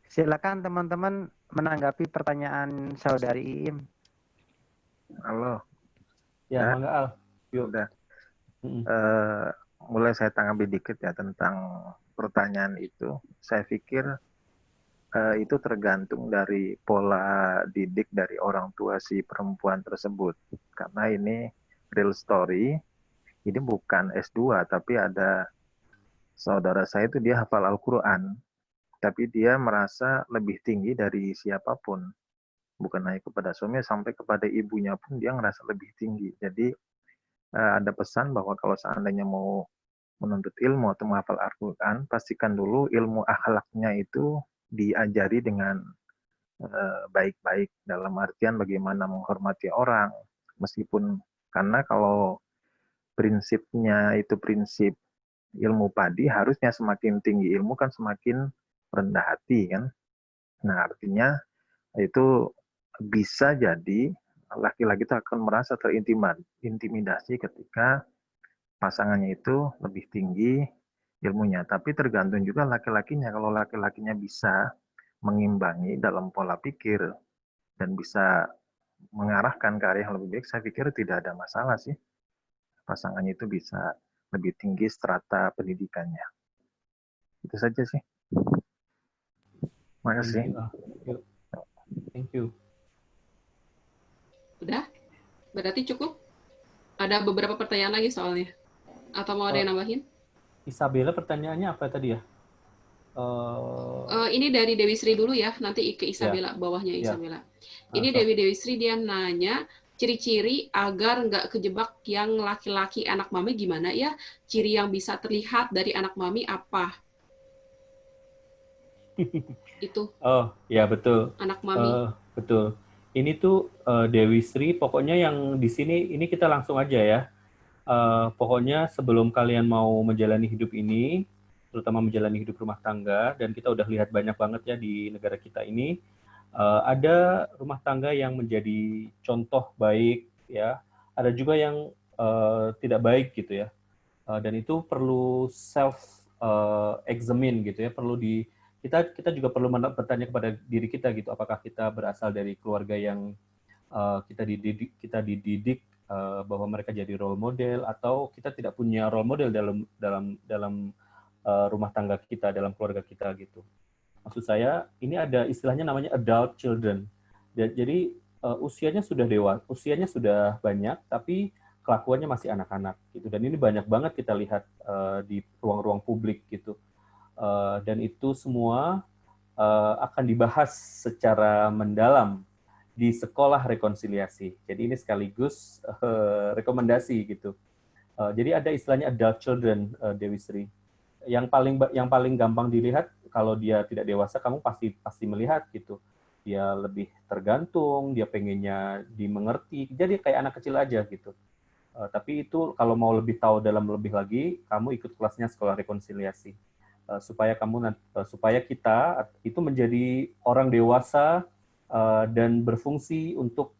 Silakan teman-teman menanggapi pertanyaan saudari Iim. Halo. Ya, Mangga Al. Yuk. Udah. Mulai saya tanggapi dikit ya tentang pertanyaan itu. Saya pikir itu tergantung dari pola didik dari orang tua si perempuan tersebut. Karena ini real story, ini bukan S2, tapi ada saudara saya itu dia hafal Al-Quran, tapi dia merasa lebih tinggi dari siapapun. Bukan hanya kepada suaminya, sampai kepada ibunya pun dia merasa lebih tinggi. Jadi ada pesan bahwa kalau seandainya mau menuntut ilmu atau menghafal Al-Quran, pastikan dulu ilmu akhlaknya itu diajari dengan baik-baik, dalam artian bagaimana menghormati orang, meskipun karena kalau prinsipnya itu prinsip ilmu padi, harusnya semakin tinggi ilmu kan semakin rendah hati kan. Nah artinya itu bisa jadi laki-laki itu akan merasa terintimidasi ketika pasangannya itu lebih tinggi ilmunya. Tapi tergantung juga laki-lakinya. Kalau laki-lakinya bisa mengimbangi dalam pola pikir dan bisa mengarahkan ke arah yang lebih baik, saya pikir tidak ada masalah sih. Pasangannya itu bisa lebih tinggi strata pendidikannya. Itu saja sih. Makasih. Thank you. Udah? Berarti cukup? Ada beberapa pertanyaan lagi soalnya. Atau mau ada yang nambahin? Isabella pertanyaannya apa tadi ya? Ini dari Dewi Sri dulu ya, nanti ke Isabella, bawahnya Isabella. Ini Dewi Sri dia nanya, ciri-ciri agar nggak kejebak yang laki-laki anak mami gimana ya? Ciri yang bisa terlihat dari anak mami apa? Itu. Oh, ya betul. Anak mami. Betul. Ini tuh Dewi Sri, pokoknya yang di sini, ini kita langsung aja ya. Pokoknya sebelum kalian mau menjalani hidup ini, terutama menjalani hidup rumah tangga, dan kita udah lihat banyak banget ya di negara kita ini, ada rumah tangga yang menjadi contoh baik, ya. Ada juga yang tidak baik gitu ya. Dan itu perlu self-examine gitu ya, perlu kita juga perlu bertanya kepada diri kita gitu, apakah kita berasal dari keluarga yang kita dididik bahwa mereka jadi role model, atau kita tidak punya role model dalam rumah tangga kita, dalam keluarga kita gitu. Maksud saya, ini ada istilahnya namanya adult children. Jadi usianya sudah banyak, tapi kelakuannya masih anak-anak gitu. Dan ini banyak banget kita lihat di ruang-ruang publik gitu. Dan itu semua akan dibahas secara mendalam di sekolah rekonsiliasi. Jadi ini sekaligus rekomendasi gitu. Jadi ada istilahnya adult children, Dewi Sri. Yang paling gampang dilihat kalau dia tidak dewasa, kamu pasti melihat gitu. Dia lebih tergantung, dia pengennya dimengerti. Jadi kayak anak kecil aja gitu. Tapi itu kalau mau lebih tahu dalam lebih lagi, kamu ikut kelasnya sekolah rekonsiliasi. Supaya kita itu menjadi orang dewasa dan berfungsi untuk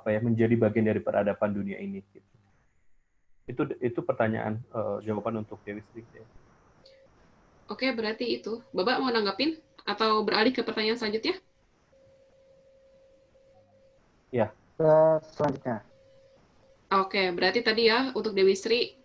menjadi bagian dari peradaban dunia ini. Gitu. Itu pertanyaan jawaban untuk Dewi Sri. Oke, berarti itu. Bapak mau nanggapin atau beralih ke pertanyaan selanjutnya? Ya. Selanjutnya. Oke, berarti tadi ya untuk Dewi Sri,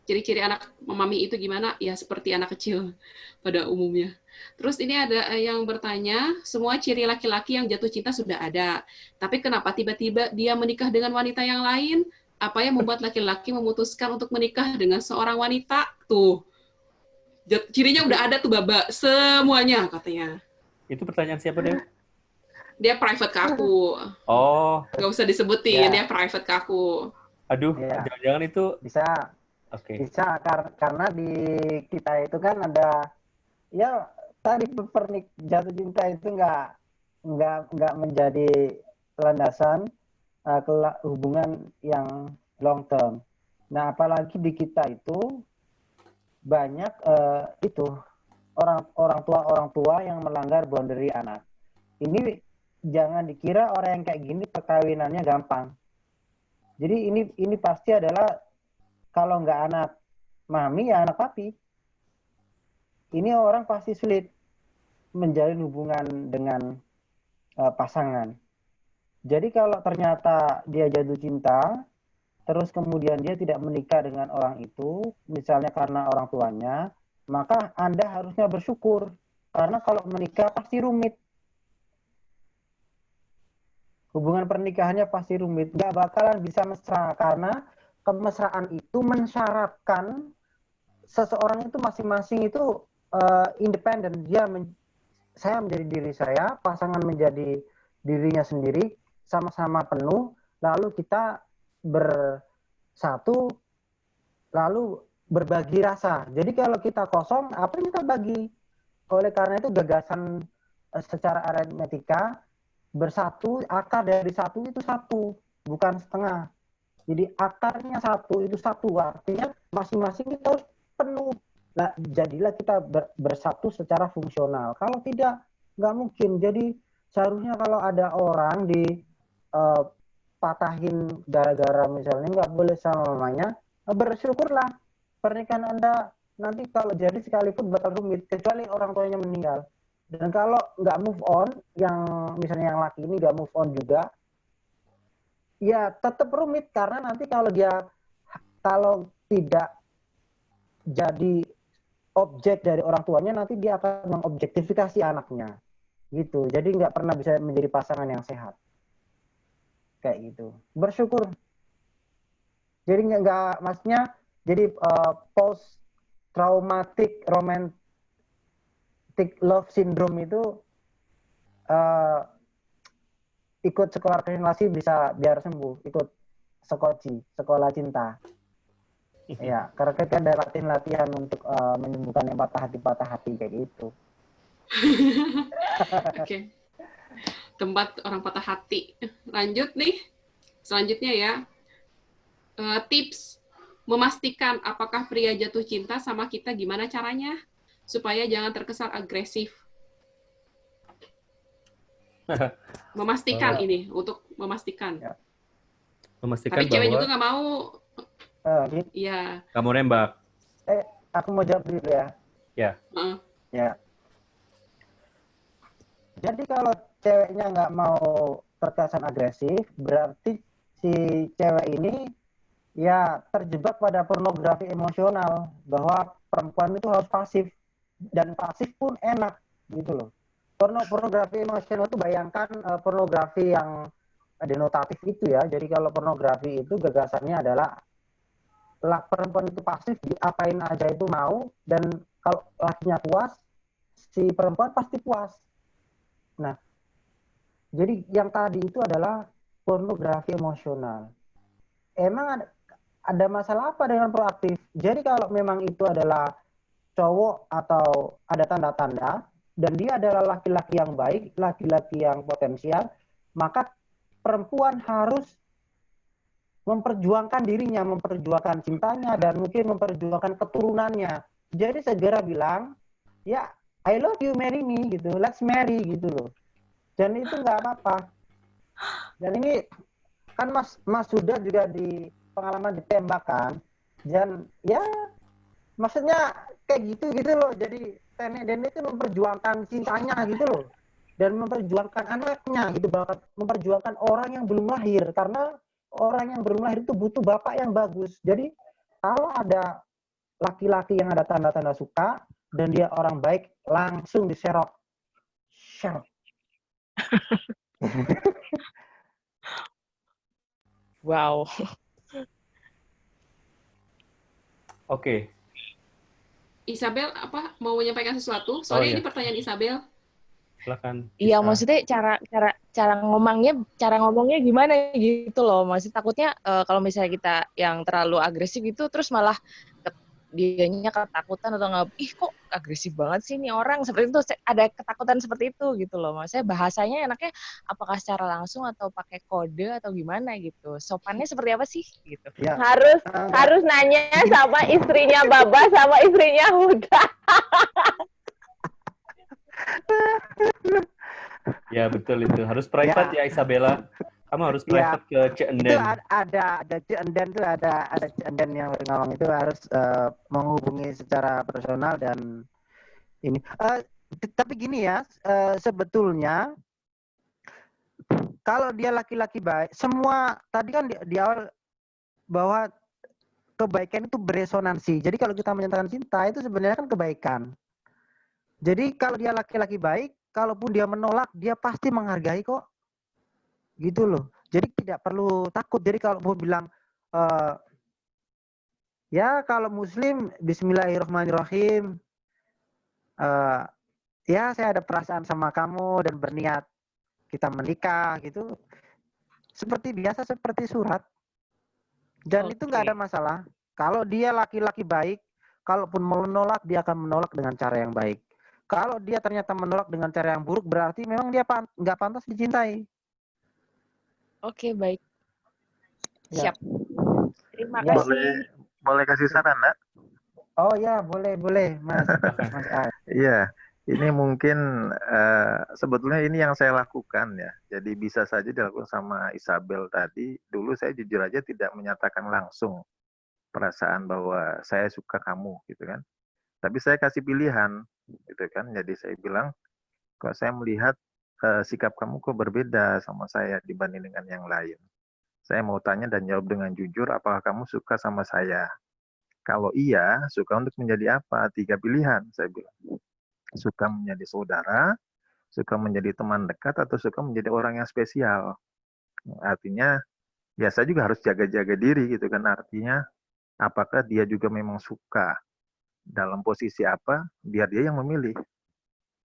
ciri-ciri anak memahami itu gimana? Ya seperti anak kecil pada umumnya. Terus ini ada yang bertanya, semua ciri laki-laki yang jatuh cinta sudah ada, tapi kenapa tiba-tiba dia menikah dengan wanita yang lain? Apa yang membuat laki-laki memutuskan untuk menikah dengan seorang wanita? Tuh, cirinya udah ada tuh, Baba, semuanya katanya. Itu pertanyaan siapa, Dew? Dia private ke aku. Oh. Nggak usah disebutin, dia private ke aku. Aduh, jangan-jangan itu bisa. Oke. Bisa karena di kita itu kan ada ya tadi jatuh cinta itu nggak menjadi landasan hubungan yang long term. Nah, apalagi di kita itu banyak itu orang tua yang melanggar boundary anak. Ini jangan dikira orang yang kayak gini perkawinannya gampang. Jadi ini pasti adalah kalau nggak anak mami ya anak papi. Ini orang pasti sulit menjalin hubungan dengan pasangan. Jadi kalau ternyata dia jatuh cinta, terus kemudian dia tidak menikah dengan orang itu, misalnya karena orang tuanya, maka Anda harusnya bersyukur. Karena kalau menikah pasti rumit. Hubungan pernikahannya pasti rumit. Nggak bakalan bisa mesra, karena kemesraan itu mensyaratkan seseorang itu masing-masing itu independen. Saya menjadi diri saya, pasangan menjadi dirinya sendiri, sama-sama penuh, lalu kita bersatu, lalu berbagi rasa. Jadi kalau kita kosong, apa yang kita bagi? Oleh karena itu gagasan secara aritmetika, bersatu, akar dari satu itu satu, bukan setengah. Jadi akarnya satu itu satu, artinya masing-masing kita harus penuh. Nah, jadilah kita bersatu secara fungsional. Kalau tidak, nggak mungkin. Jadi seharusnya kalau ada orang patahin gara-gara misalnya nggak boleh sama mamanya, bersyukurlah pernikahan Anda nanti kalau jadi sekalipun bakal rumit, kecuali orang tuanya meninggal. Dan kalau nggak move on, yang misalnya yang laki ini nggak move on juga, ya tetap rumit karena nanti kalau tidak jadi objek dari orang tuanya, nanti dia akan mengobjektifikasi anaknya, gitu. Jadi nggak pernah bisa menjadi pasangan yang sehat, kayak gitu. Bersyukur. Jadi nggak maksudnya jadi post traumatic romantic love syndrome itu ikut sekolah relasi bisa biar sembuh, ikut sekolah cinta. Ya, karena kita ada latihan untuk menyembuhkan yang patah hati kayak gitu. Oke. Tempat orang patah hati. Lanjut nih. Selanjutnya ya. Tips memastikan apakah pria jatuh cinta sama kita gimana caranya supaya jangan terkesan agresif. Memastikan ini untuk memastikan. Memastikan tapi cewek bahwa juga nggak mau. Iya. Kamu nembak. Aku mau jawab dulu ya. Ya. Ya. Jadi kalau ceweknya nggak mau terkesan agresif, berarti si cewek ini ya terjebak pada pornografi emosional, bahwa perempuan itu harus pasif, dan pasif pun enak gitu loh. Pornografi emosional itu bayangkan pornografi yang denotatif itu ya. Jadi kalau pornografi itu gagasannya adalah perempuan itu pasif, diapain aja itu mau, dan kalau lakinya puas, si perempuan pasti puas. Nah, jadi yang tadi itu adalah pornografi emosional. Emang ada masalah apa dengan proaktif? Jadi kalau memang itu adalah cowok atau ada tanda-tanda dan dia adalah laki-laki yang baik, laki-laki yang potensial, maka perempuan harus memperjuangkan dirinya, memperjuangkan cintanya, dan mungkin memperjuangkan keturunannya. Jadi segera bilang, ya I love you, marry me, gitu, let's marry, gitu loh. Dan itu nggak apa-apa. Dan ini kan Mas Huda juga di pengalaman ditembak kan, dan ya maksudnya kayak gitu loh. Jadi Nenek Dene itu memperjuangkan cintanya gitu loh, dan memperjuangkan anaknya gitu, bahkan memperjuangkan orang yang belum lahir, karena orang yang belum lahir itu butuh bapak yang bagus. Jadi kalau ada laki-laki yang ada tanda-tanda suka dan dia orang baik, langsung diserok. Serok. Wow. Oke. Isabel apa mau menyampaikan sesuatu? Soalnya iya. ini pertanyaan Isabel. Silakan. Iya, maksudnya cara ngomongnya gimana gitu loh. Maksudnya takutnya kalau misalnya kita yang terlalu agresif itu terus malah dianya ketakutan atau nggak, ih kok agresif banget sih nih orang, seperti itu, ada ketakutan seperti itu gitu loh. Maksudnya bahasanya enaknya apakah secara langsung atau pakai kode atau gimana gitu. Sopannya seperti apa sih gitu. Ya. Harus nanya sama istrinya Baba sama istrinya Huda. Ya betul itu. Harus private ya Isabella. Kamu harus private ke Cik Enden. Itu ada Cik Enden tuh, ada Cik Enden yang ngomong itu harus menghubungi secara personal dan ini. Tapi gini ya, sebetulnya kalau dia laki-laki baik, semua tadi kan di awal bahwa kebaikan itu beresonansi. Jadi kalau kita menyatakan cinta itu sebenarnya kan kebaikan. Jadi kalau dia laki-laki baik, kalaupun dia menolak, dia pasti menghargai kok. Gitu loh. Jadi tidak perlu takut. Jadi kalau mau bilang ya kalau muslim bismillahirrahmanirrahim, ya saya ada perasaan sama kamu dan berniat kita menikah gitu, seperti biasa, seperti surat. Dan itu nggak ada masalah. Kalau dia laki-laki baik, kalaupun menolak, dia akan menolak dengan cara yang baik. Kalau dia ternyata menolak dengan cara yang buruk, berarti memang dia nggak pantas dicintai. Oke, baik. Ya. Siap. Terima kasih. Boleh kasih saran, Nak? Oh ya, boleh, Mas. Iya, ini mungkin sebetulnya ini yang saya lakukan ya. Jadi bisa saja dilakukan sama Isabel tadi. Dulu saya jujur aja tidak menyatakan langsung perasaan bahwa saya suka kamu, gitu kan. Tapi saya kasih pilihan, gitu kan. Jadi saya bilang, kok saya melihat sikap kamu kok berbeda sama saya dibanding dengan yang lain. Saya mau tanya dan jawab dengan jujur, apakah kamu suka sama saya? Kalau iya, suka untuk menjadi apa? 3 pilihan, saya bilang. Suka menjadi saudara, suka menjadi teman dekat, atau suka menjadi orang yang spesial. Artinya, ya saya juga harus jaga-jaga diri gitu kan. Artinya, apakah dia juga memang suka dalam posisi apa, biar dia yang memilih.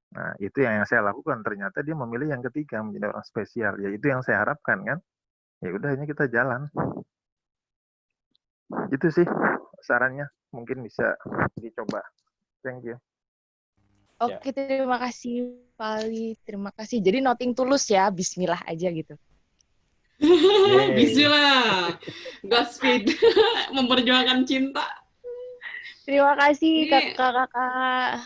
Nah, itu yang saya lakukan. Ternyata dia memilih yang ketiga, menjadi orang spesial. Ya, itu yang saya harapkan kan. Ya udah, ini kita jalan. Itu sih sarannya. Mungkin bisa dicoba. Thank you. Oke, terima kasih Pali. Terima kasih. Jadi nothing tulus ya, bismillah aja gitu. Bismillah. Godspeed. Memperjuangkan cinta. Terima kasih kakak-kakak.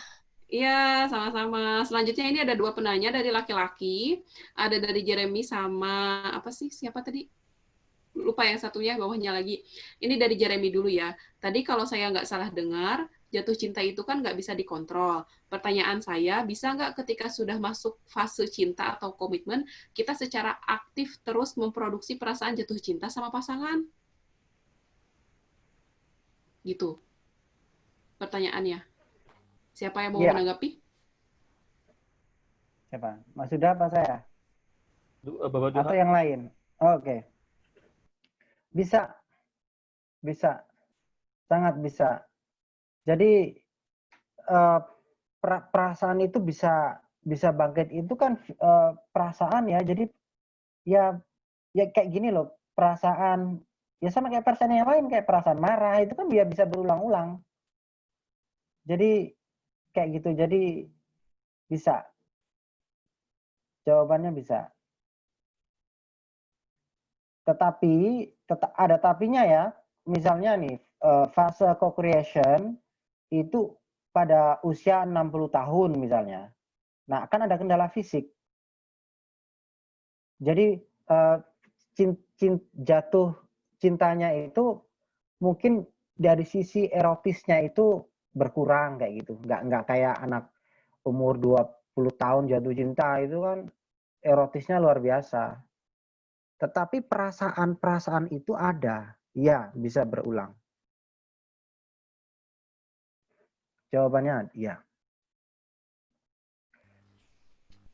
Iya, sama-sama. Selanjutnya ini ada 2 penanya dari laki-laki. Ada dari Jeremy sama apa sih? Siapa tadi? Lupa yang satunya, bawahnya lagi. Ini dari Jeremy dulu ya. Tadi kalau saya nggak salah dengar, jatuh cinta itu kan nggak bisa dikontrol. Pertanyaan saya, bisa nggak ketika sudah masuk fase cinta atau komitmen, kita secara aktif terus memproduksi perasaan jatuh cinta sama pasangan? Gitu. Pertanyaannya. Siapa yang mau menanggapi? Siapa? Mas Huda apa saya? Bapak atau yang lain? Oke. Bisa. Sangat bisa. Jadi perasaan itu bisa bangkit itu kan perasaan ya. Jadi ya kayak gini loh, perasaan Ya sama kayak perasaan yang lain, kayak perasaan marah itu kan dia bisa berulang-ulang. Jadi kayak gitu. Jadi bisa. Jawabannya bisa. Tetapi ada tapinya ya. Misalnya nih, fase co-creation itu pada usia 60 tahun misalnya. Nah, kan ada kendala fisik. Jadi jatuh cintanya itu mungkin dari sisi erotisnya itu berkurang kayak gitu. Nggak kayak anak umur 20 tahun jatuh cinta itu kan erotisnya luar biasa. Tetapi perasaan-perasaan itu ada. Ya, bisa berulang. Jawabannya iya.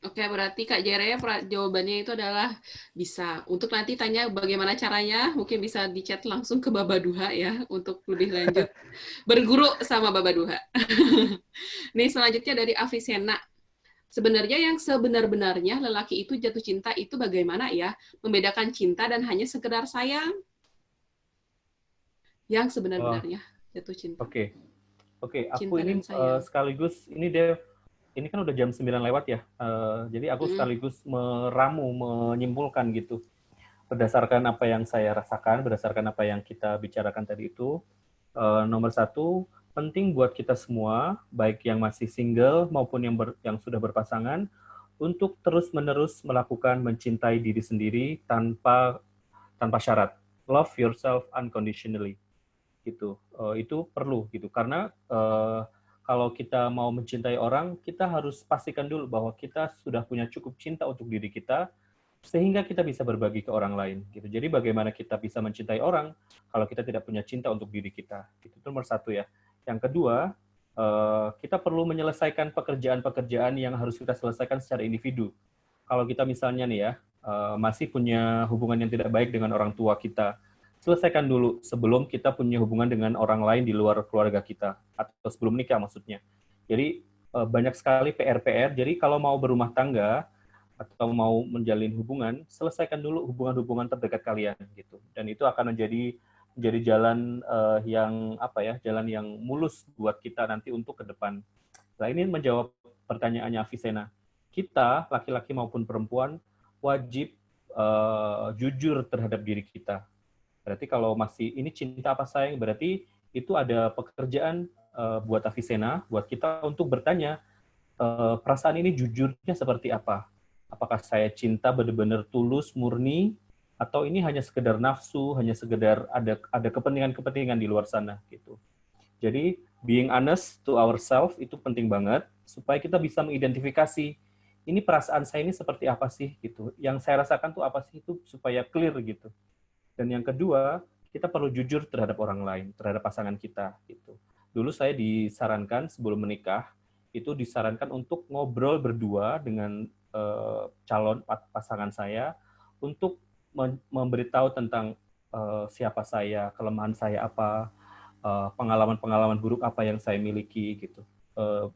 Oke, berarti Kak Jere jawabannya itu adalah bisa. Untuk nanti tanya bagaimana caranya, mungkin bisa di chat langsung ke Baba Duha ya, untuk lebih lanjut berguru sama Baba Duha. Nih, selanjutnya dari Avicenna. Sebenarnya yang sebenar-benarnya lelaki itu jatuh cinta itu bagaimana ya? Membedakan cinta dan hanya sekedar sayang? Yang sebenar-benarnya jatuh cinta. Oke, aku Cinta ini dan sayang. sekaligus, ini Dev, ini kan udah jam 9 lewat ya, jadi aku sekaligus menyimpulkan gitu. Berdasarkan apa yang saya rasakan, berdasarkan apa yang kita bicarakan tadi itu, nomor satu, penting buat kita semua, baik yang masih single maupun yang sudah berpasangan, untuk terus-menerus melakukan mencintai diri sendiri tanpa syarat. Love yourself unconditionally. Gitu. Itu perlu gitu. Karena kalau kita mau mencintai orang, kita harus pastikan dulu bahwa kita sudah punya cukup cinta untuk diri kita, sehingga kita bisa berbagi ke orang lain. Gitu. Jadi bagaimana kita bisa mencintai orang kalau kita tidak punya cinta untuk diri kita. Itu nomor satu ya. Yang kedua, kita perlu menyelesaikan pekerjaan-pekerjaan yang harus kita selesaikan secara individu. Kalau kita misalnya nih ya, masih punya hubungan yang tidak baik dengan orang tua kita, selesaikan dulu sebelum kita punya hubungan dengan orang lain di luar keluarga kita, atau sebelum nikah maksudnya. Jadi banyak sekali PR-PR, jadi kalau mau berumah tangga, atau mau menjalin hubungan, selesaikan dulu hubungan-hubungan terdekat kalian gitu. Dan itu akan menjadi jalan jalan yang mulus buat kita nanti untuk ke depan. Nah, ini menjawab pertanyaannya Avicenna. Kita, laki-laki maupun perempuan, wajib jujur terhadap diri kita. Berarti kalau masih ini cinta apa sayang, berarti itu ada pekerjaan buat Avicenna, buat kita untuk bertanya, perasaan ini jujurnya seperti apa? Apakah saya cinta benar-benar tulus, murni, atau ini hanya sekedar nafsu, hanya sekedar ada kepentingan-kepentingan di luar sana gitu. Jadi being honest to ourselves itu penting banget supaya kita bisa mengidentifikasi ini perasaan saya ini seperti apa sih gitu. Yang saya rasakan tuh apa sih, itu supaya clear gitu. Dan yang kedua, kita perlu jujur terhadap orang lain, terhadap pasangan kita gitu. Dulu saya disarankan sebelum menikah itu disarankan untuk ngobrol berdua dengan calon pasangan saya untuk memberitahu tentang siapa saya, kelemahan saya apa, pengalaman-pengalaman buruk apa yang saya miliki gitu.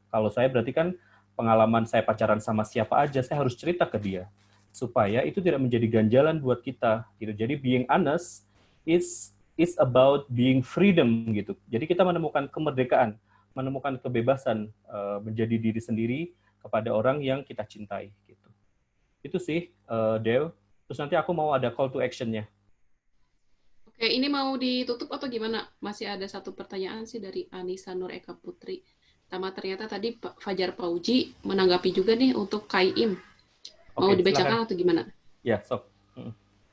Kalau saya berarti kan pengalaman saya pacaran sama siapa aja saya harus cerita ke dia supaya itu tidak menjadi ganjalan buat kita gitu. Jadi being honest is about being freedom gitu. Jadi kita menemukan kemerdekaan, menemukan kebebasan menjadi diri sendiri kepada orang yang kita cintai gitu. Itu sih Dew. Terus nanti aku mau ada call to action-nya. Oke, ini mau ditutup atau gimana? Masih ada satu pertanyaan sih dari Anissa Nur Eka Putri. Ternyata tadi Pak Fajar Pauji menanggapi juga nih untuk Kai-Im. Mau dibacakan atau gimana? Ya, sok.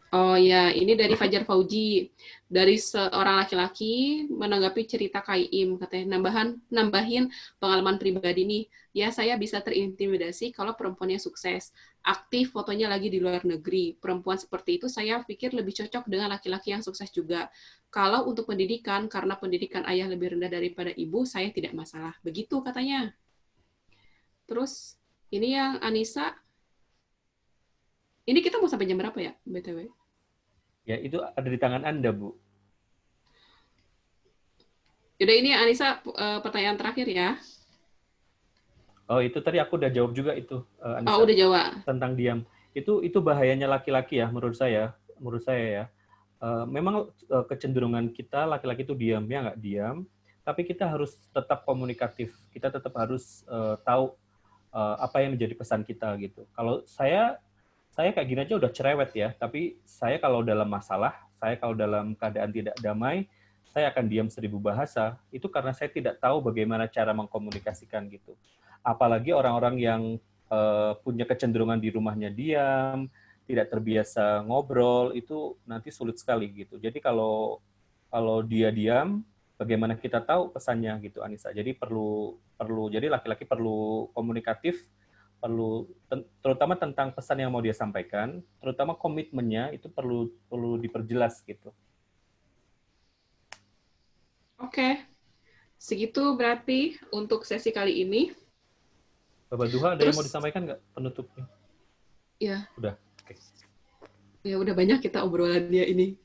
Oh ya, ini dari Fajar Fauji. Dari seorang laki-laki menanggapi cerita Kai-Im, katanya nambahin pengalaman pribadi nih. Ya, saya bisa terintimidasi kalau perempuannya sukses. Aktif, fotonya lagi di luar negeri. Perempuan seperti itu saya pikir lebih cocok dengan laki-laki yang sukses juga. Kalau untuk pendidikan, karena pendidikan ayah lebih rendah daripada ibu, saya tidak masalah. Begitu katanya. Terus, ini yang Anissa. Ini kita mau sampai jam berapa ya, BTW? Ya, itu ada di tangan Anda, Bu. Yaudah, ini Anissa pertanyaan terakhir ya. Oh, itu tadi aku udah jawab juga itu, Anissa. Oh, udah jawab. Tentang diam. Itu bahayanya laki-laki ya, menurut saya ya. memang kecenderungan kita laki-laki itu diam, ya nggak diam, tapi kita harus tetap komunikatif. Kita tetap harus tahu apa yang menjadi pesan kita gitu. Kalau saya kayak gini aja udah cerewet ya, tapi saya kalau dalam masalah, saya kalau dalam keadaan tidak damai, saya akan diam 1000 bahasa. Itu karena saya tidak tahu bagaimana cara mengkomunikasikan gitu. Apalagi orang-orang yang punya kecenderungan di rumahnya diam, tidak terbiasa ngobrol, itu nanti sulit sekali gitu. Jadi kalau dia diam, bagaimana kita tahu pesannya gitu, Anissa. Jadi jadi laki-laki perlu komunikatif, terutama tentang pesan yang mau dia sampaikan, terutama komitmennya itu perlu diperjelas gitu. Oke, segitu berarti untuk sesi kali ini. Bapak Duha, ada yang mau disampaikan nggak penutupnya? Ya. Udah. Oke. Ya udah banyak kita obrolannya ini.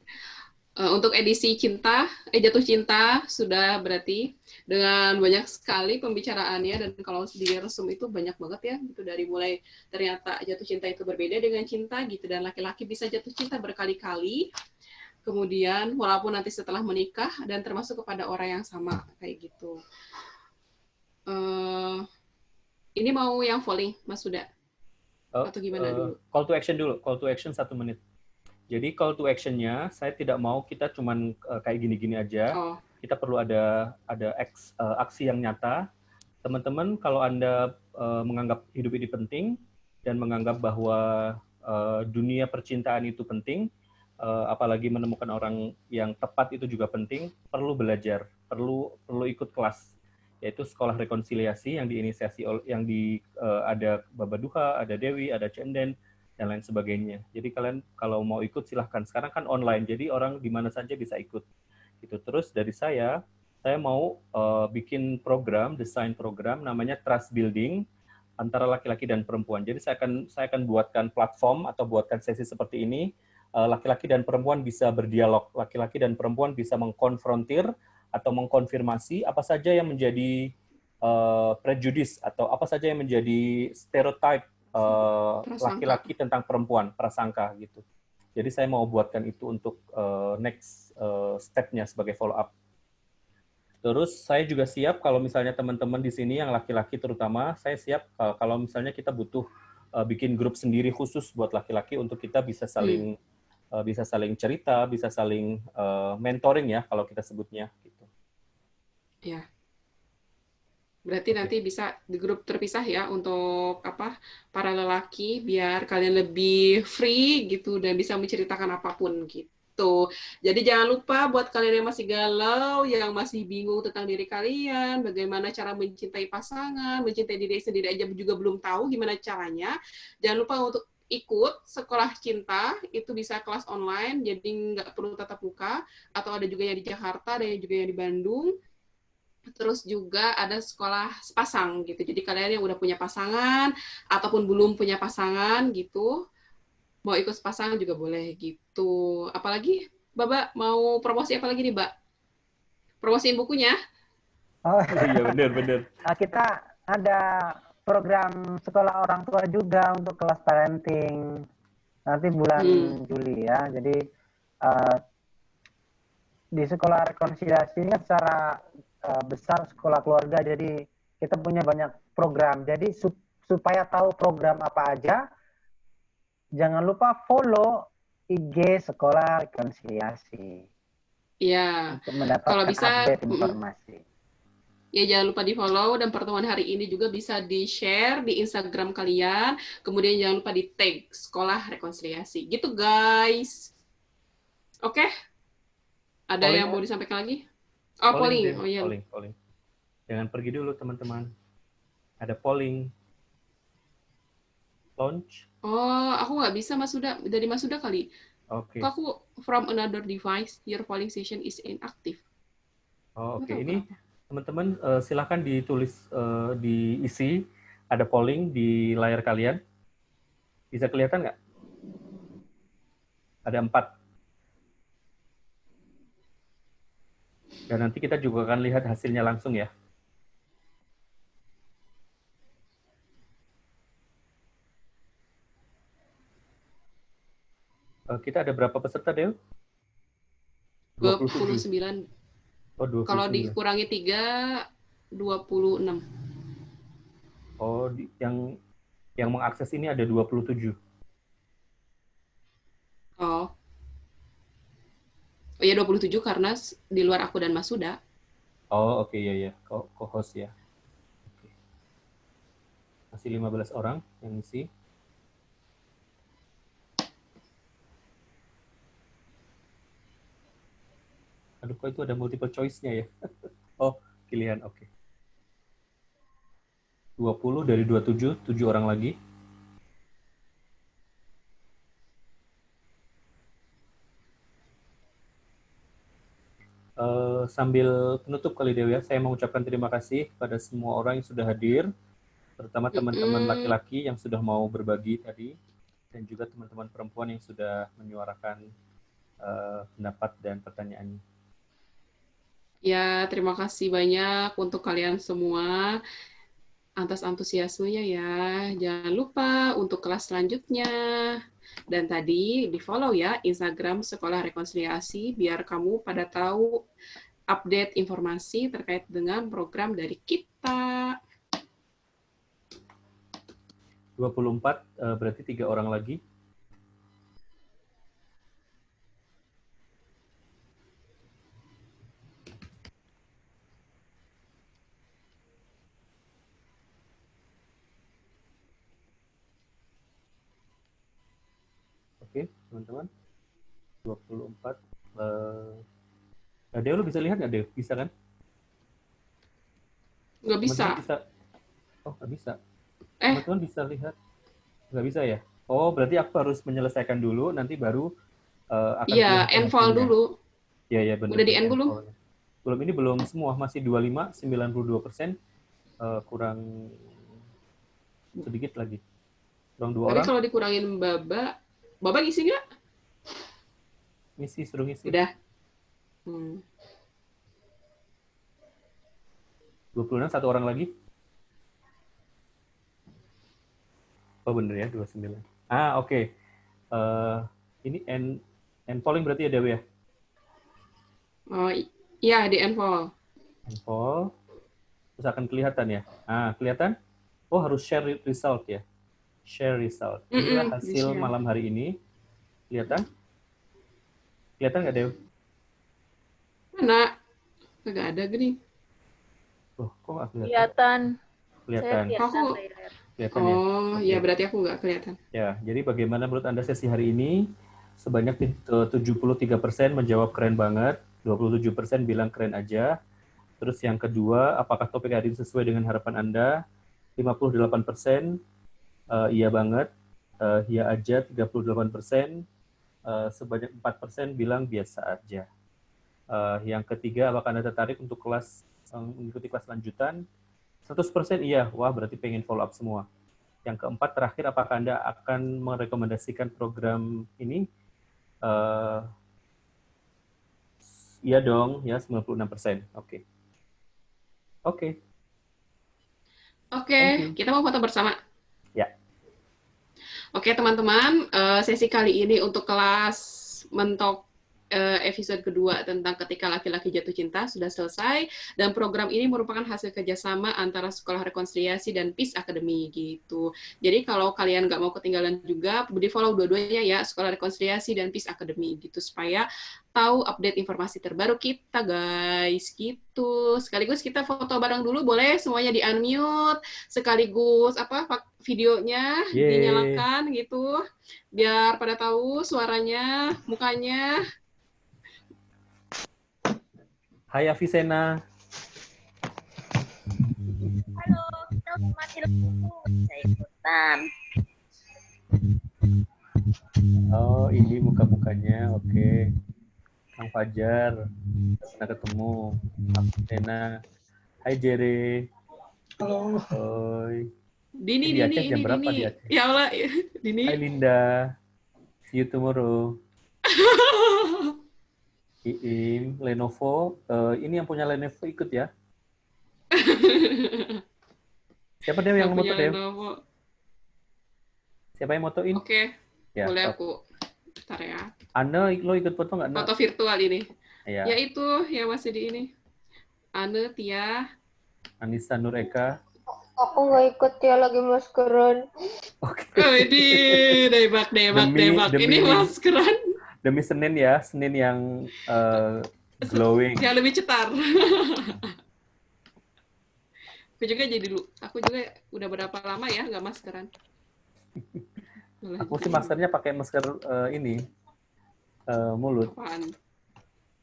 Untuk edisi jatuh cinta sudah berarti dengan banyak sekali pembicaraannya, dan kalau di resum itu banyak banget ya gitu, dari mulai ternyata jatuh cinta itu berbeda dengan cinta gitu, dan laki-laki bisa jatuh cinta berkali-kali, kemudian walaupun nanti setelah menikah, dan termasuk kepada orang yang sama kayak gitu. Ini mau yang falling Mas Suda atau gimana dulu? Call to action dulu, call to action 1 menit. Jadi call to action-nya, saya tidak mau kita cuman kayak gini-gini aja. Kita perlu ada aksi yang nyata. Teman-teman, kalau Anda menganggap hidup ini penting dan menganggap bahwa dunia percintaan itu penting, apalagi menemukan orang yang tepat itu juga penting, perlu belajar, perlu ikut kelas, yaitu sekolah rekonsiliasi yang diinisiasi ada Baba Duha, ada Dewi, ada Cenden, dan lain sebagainya. Jadi kalian kalau mau ikut silahkan. Sekarang kan online, jadi orang di mana saja bisa ikut. Gitu. Terus dari saya mau bikin desain program namanya Trust Building antara laki-laki dan perempuan. Jadi saya akan buatkan platform atau buatkan sesi seperti ini. Laki-laki dan perempuan bisa berdialog. Laki-laki dan perempuan bisa mengkonfrontir atau mengkonfirmasi apa saja yang menjadi prejudice atau apa saja yang menjadi stereotype laki-laki tentang perempuan, prasangka gitu. Jadi saya mau buatkan itu untuk next step-nya sebagai follow up. Terus saya juga siap kalau misalnya teman-teman di sini yang laki-laki terutama, saya siap kalau misalnya kita butuh bikin grup sendiri khusus buat laki-laki untuk kita bisa saling cerita, bisa saling mentoring ya kalau kita sebutnya gitu. Ya. Berarti nanti bisa di grup terpisah ya untuk para lelaki, biar kalian lebih free gitu dan bisa menceritakan apapun gitu. Jadi jangan lupa buat kalian yang masih galau, yang masih bingung tentang diri kalian, bagaimana cara mencintai pasangan, mencintai diri sendiri aja juga belum tahu gimana caranya, jangan lupa untuk ikut sekolah cinta, itu bisa kelas online, jadi nggak perlu tatap muka, atau ada juga yang di Jakarta, ada juga yang di Bandung. Terus juga ada sekolah sepasang gitu. Jadi kalian yang udah punya pasangan ataupun belum punya pasangan gitu, mau ikut sepasang juga boleh gitu. Apalagi Baba mau promosi apa lagi nih, Mbak? Promosiin bukunya? Oh iya benar. Kita ada program sekolah orang tua juga untuk kelas parenting nanti bulan Juli ya. Jadi di sekolah rekonsiliasi ini secara besar sekolah keluarga, jadi kita punya banyak program. Jadi supaya tahu program apa aja, jangan lupa follow IG sekolah rekonsiliasi. Iya. Untuk mendapatkan kalau bisa update informasi. Ya jangan lupa di follow, dan pertemuan hari ini juga bisa di share di Instagram kalian. Kemudian jangan lupa di tag sekolah rekonsiliasi. Gitu guys. Oke? Ada yang mau disampaikan lagi? Polling. Oh iya. Polling. Jangan pergi dulu teman-teman. Ada polling. Launch. Oh, aku nggak bisa Mas Suda. Dari Mas Suda kali. Oke. Kok aku from another device, your polling session is inactive. Oh, oke. Ini teman-teman silakan ditulis, diisi. Ada polling di layar kalian. Bisa kelihatan nggak? Ada 4. Dan nanti kita juga akan lihat hasilnya langsung ya. Kita ada berapa peserta, Del? 27. 29. Oh, 29. Kalau dikurangi 3, 26. Oh, yang mengakses ini ada 27. Oh. Oh ya 27 karena di luar aku dan Mas Suda. Oh, oke, ya. Co-host ya. Oke. Masih 15 orang yang isi. Aduh, kok itu ada multiple choice-nya ya? Oh, pilihan, oke. 20 dari 27, 7 orang lagi. Sambil penutup kali Dewi ya, saya mengucapkan terima kasih pada semua orang yang sudah hadir, terutama teman-teman laki-laki yang sudah mau berbagi tadi, dan juga teman-teman perempuan yang sudah menyuarakan pendapat dan pertanyaannya. Ya, terima kasih banyak untuk kalian semua atas antusiasmenya ya. Jangan lupa untuk kelas selanjutnya. Dan tadi di-follow ya Instagram Sekolah Rekonsiliasi biar kamu pada tahu update informasi terkait dengan program dari kita. 24 berarti 3 orang lagi. Oke, teman-teman. 24. Dew, lu bisa lihat nggak, Dew? Bisa kan? Nggak bisa. Oh, nggak bisa. Teman-teman bisa lihat. Nggak bisa ya? Oh, berarti aku harus menyelesaikan dulu, nanti baru akan iya, end-file dulu. Iya, benar. Udah di-end belum? Belum, ini belum semua. Masih 25, 92%. Kurang sedikit lagi. Kurang 2 orang. Tapi kalau dikurangin Baba ngisi nggak? Ngisi, suruh ngisi. Udah. 26, 1 orang lagi. Oh, bener ya, 29. Oke. Ini end polling berarti ya, Dewi ya? Oh, iya, di end poll. End poll. Terus akan kelihatan ya? Kelihatan? Oh, harus share result ya? Share result. Inilah hasil malam hari ini. Kelihatan? Kelihatan nggak, Dew? Mana? Nggak ada gini. Oh, kok nggak kelihatan? Kelihatan. Kelihatan ya? Oh, ya berarti aku nggak kelihatan. Ya, jadi bagaimana menurut Anda sesi hari ini? Sebanyak 73% menjawab keren banget, 27% bilang keren aja. Terus yang kedua, apakah topik hari ini sesuai dengan harapan Anda? 58% iya banget, iya aja 38%, sebanyak 4% bilang biasa aja. Yang ketiga, apakah Anda tertarik untuk mengikuti kelas lanjutan? 100% iya, wah berarti pengen follow up semua. Yang keempat, terakhir, apakah Anda akan merekomendasikan program ini? Iya dong, ya 96%. Oke. Oke, kita mau foto bersama. Ya. Oke, teman-teman, sesi kali ini untuk kelas mentok episode kedua tentang ketika laki-laki jatuh cinta sudah selesai, dan program ini merupakan hasil kerjasama antara Sekolah Rekonsiliasi dan Peace Academy gitu. Jadi kalau kalian nggak mau ketinggalan juga, di-follow dua-duanya ya, Sekolah Rekonsiliasi dan Peace Academy gitu, supaya tahu update informasi terbaru kita guys gitu. Sekaligus kita foto bareng dulu, boleh semuanya di-unmute, sekaligus videonya dinyalakan gitu, biar pada tahu suaranya, mukanya. Hai Avicenna. Halo, kita mati saya ikutan. Oh, ini muka-mukanya, oke. Kang Fajar, pernah ketemu. Avicenna. Hai Jere. Halo. Hoi. Dini. Jam berapa di Aceh? Ya Allah, Dini. Hai Linda. See you tomorrow. Iim, Lenovo. Ini yang punya Lenovo ikut ya. Siapa Dew yang moto Dew? Siapa yang motoin? Oke. Ya, boleh aku. Bentar ya. Anda lo ikut foto nggak? Foto virtual ini. Ya. Ya itu yang masih di ini. Ane, Tia. Anissa Nur Eka. Aku nggak ikut ya, lagi maskeran. Oh, ini debak. Ini maskeran. Demi Senin ya, Senin yang glowing. Yang lebih cetar. Aku juga udah berapa lama ya nggak maskeran. Aku sih maskernya pakai masker ini mulut. Apaan?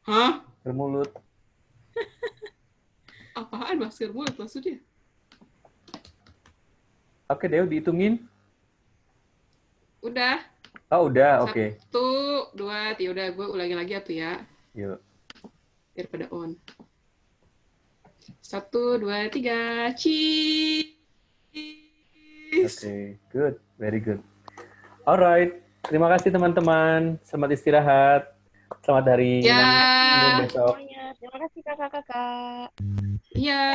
Hah? Masker mulut. Apaan masker mulut maksudnya? Oke, Deo dihitungin. Udah. Oh, udah, oke. 1, 2, 3. Udah, gue ulangi lagi ya tuh ya. Yuk. Biar pada on. 1, 2, 3. Cheese. Oke, good. Very good. Alright. Terima kasih teman-teman. Selamat istirahat. Selamat hari Ya. Senin besok. Terima kasih kakak-kakak. Iya.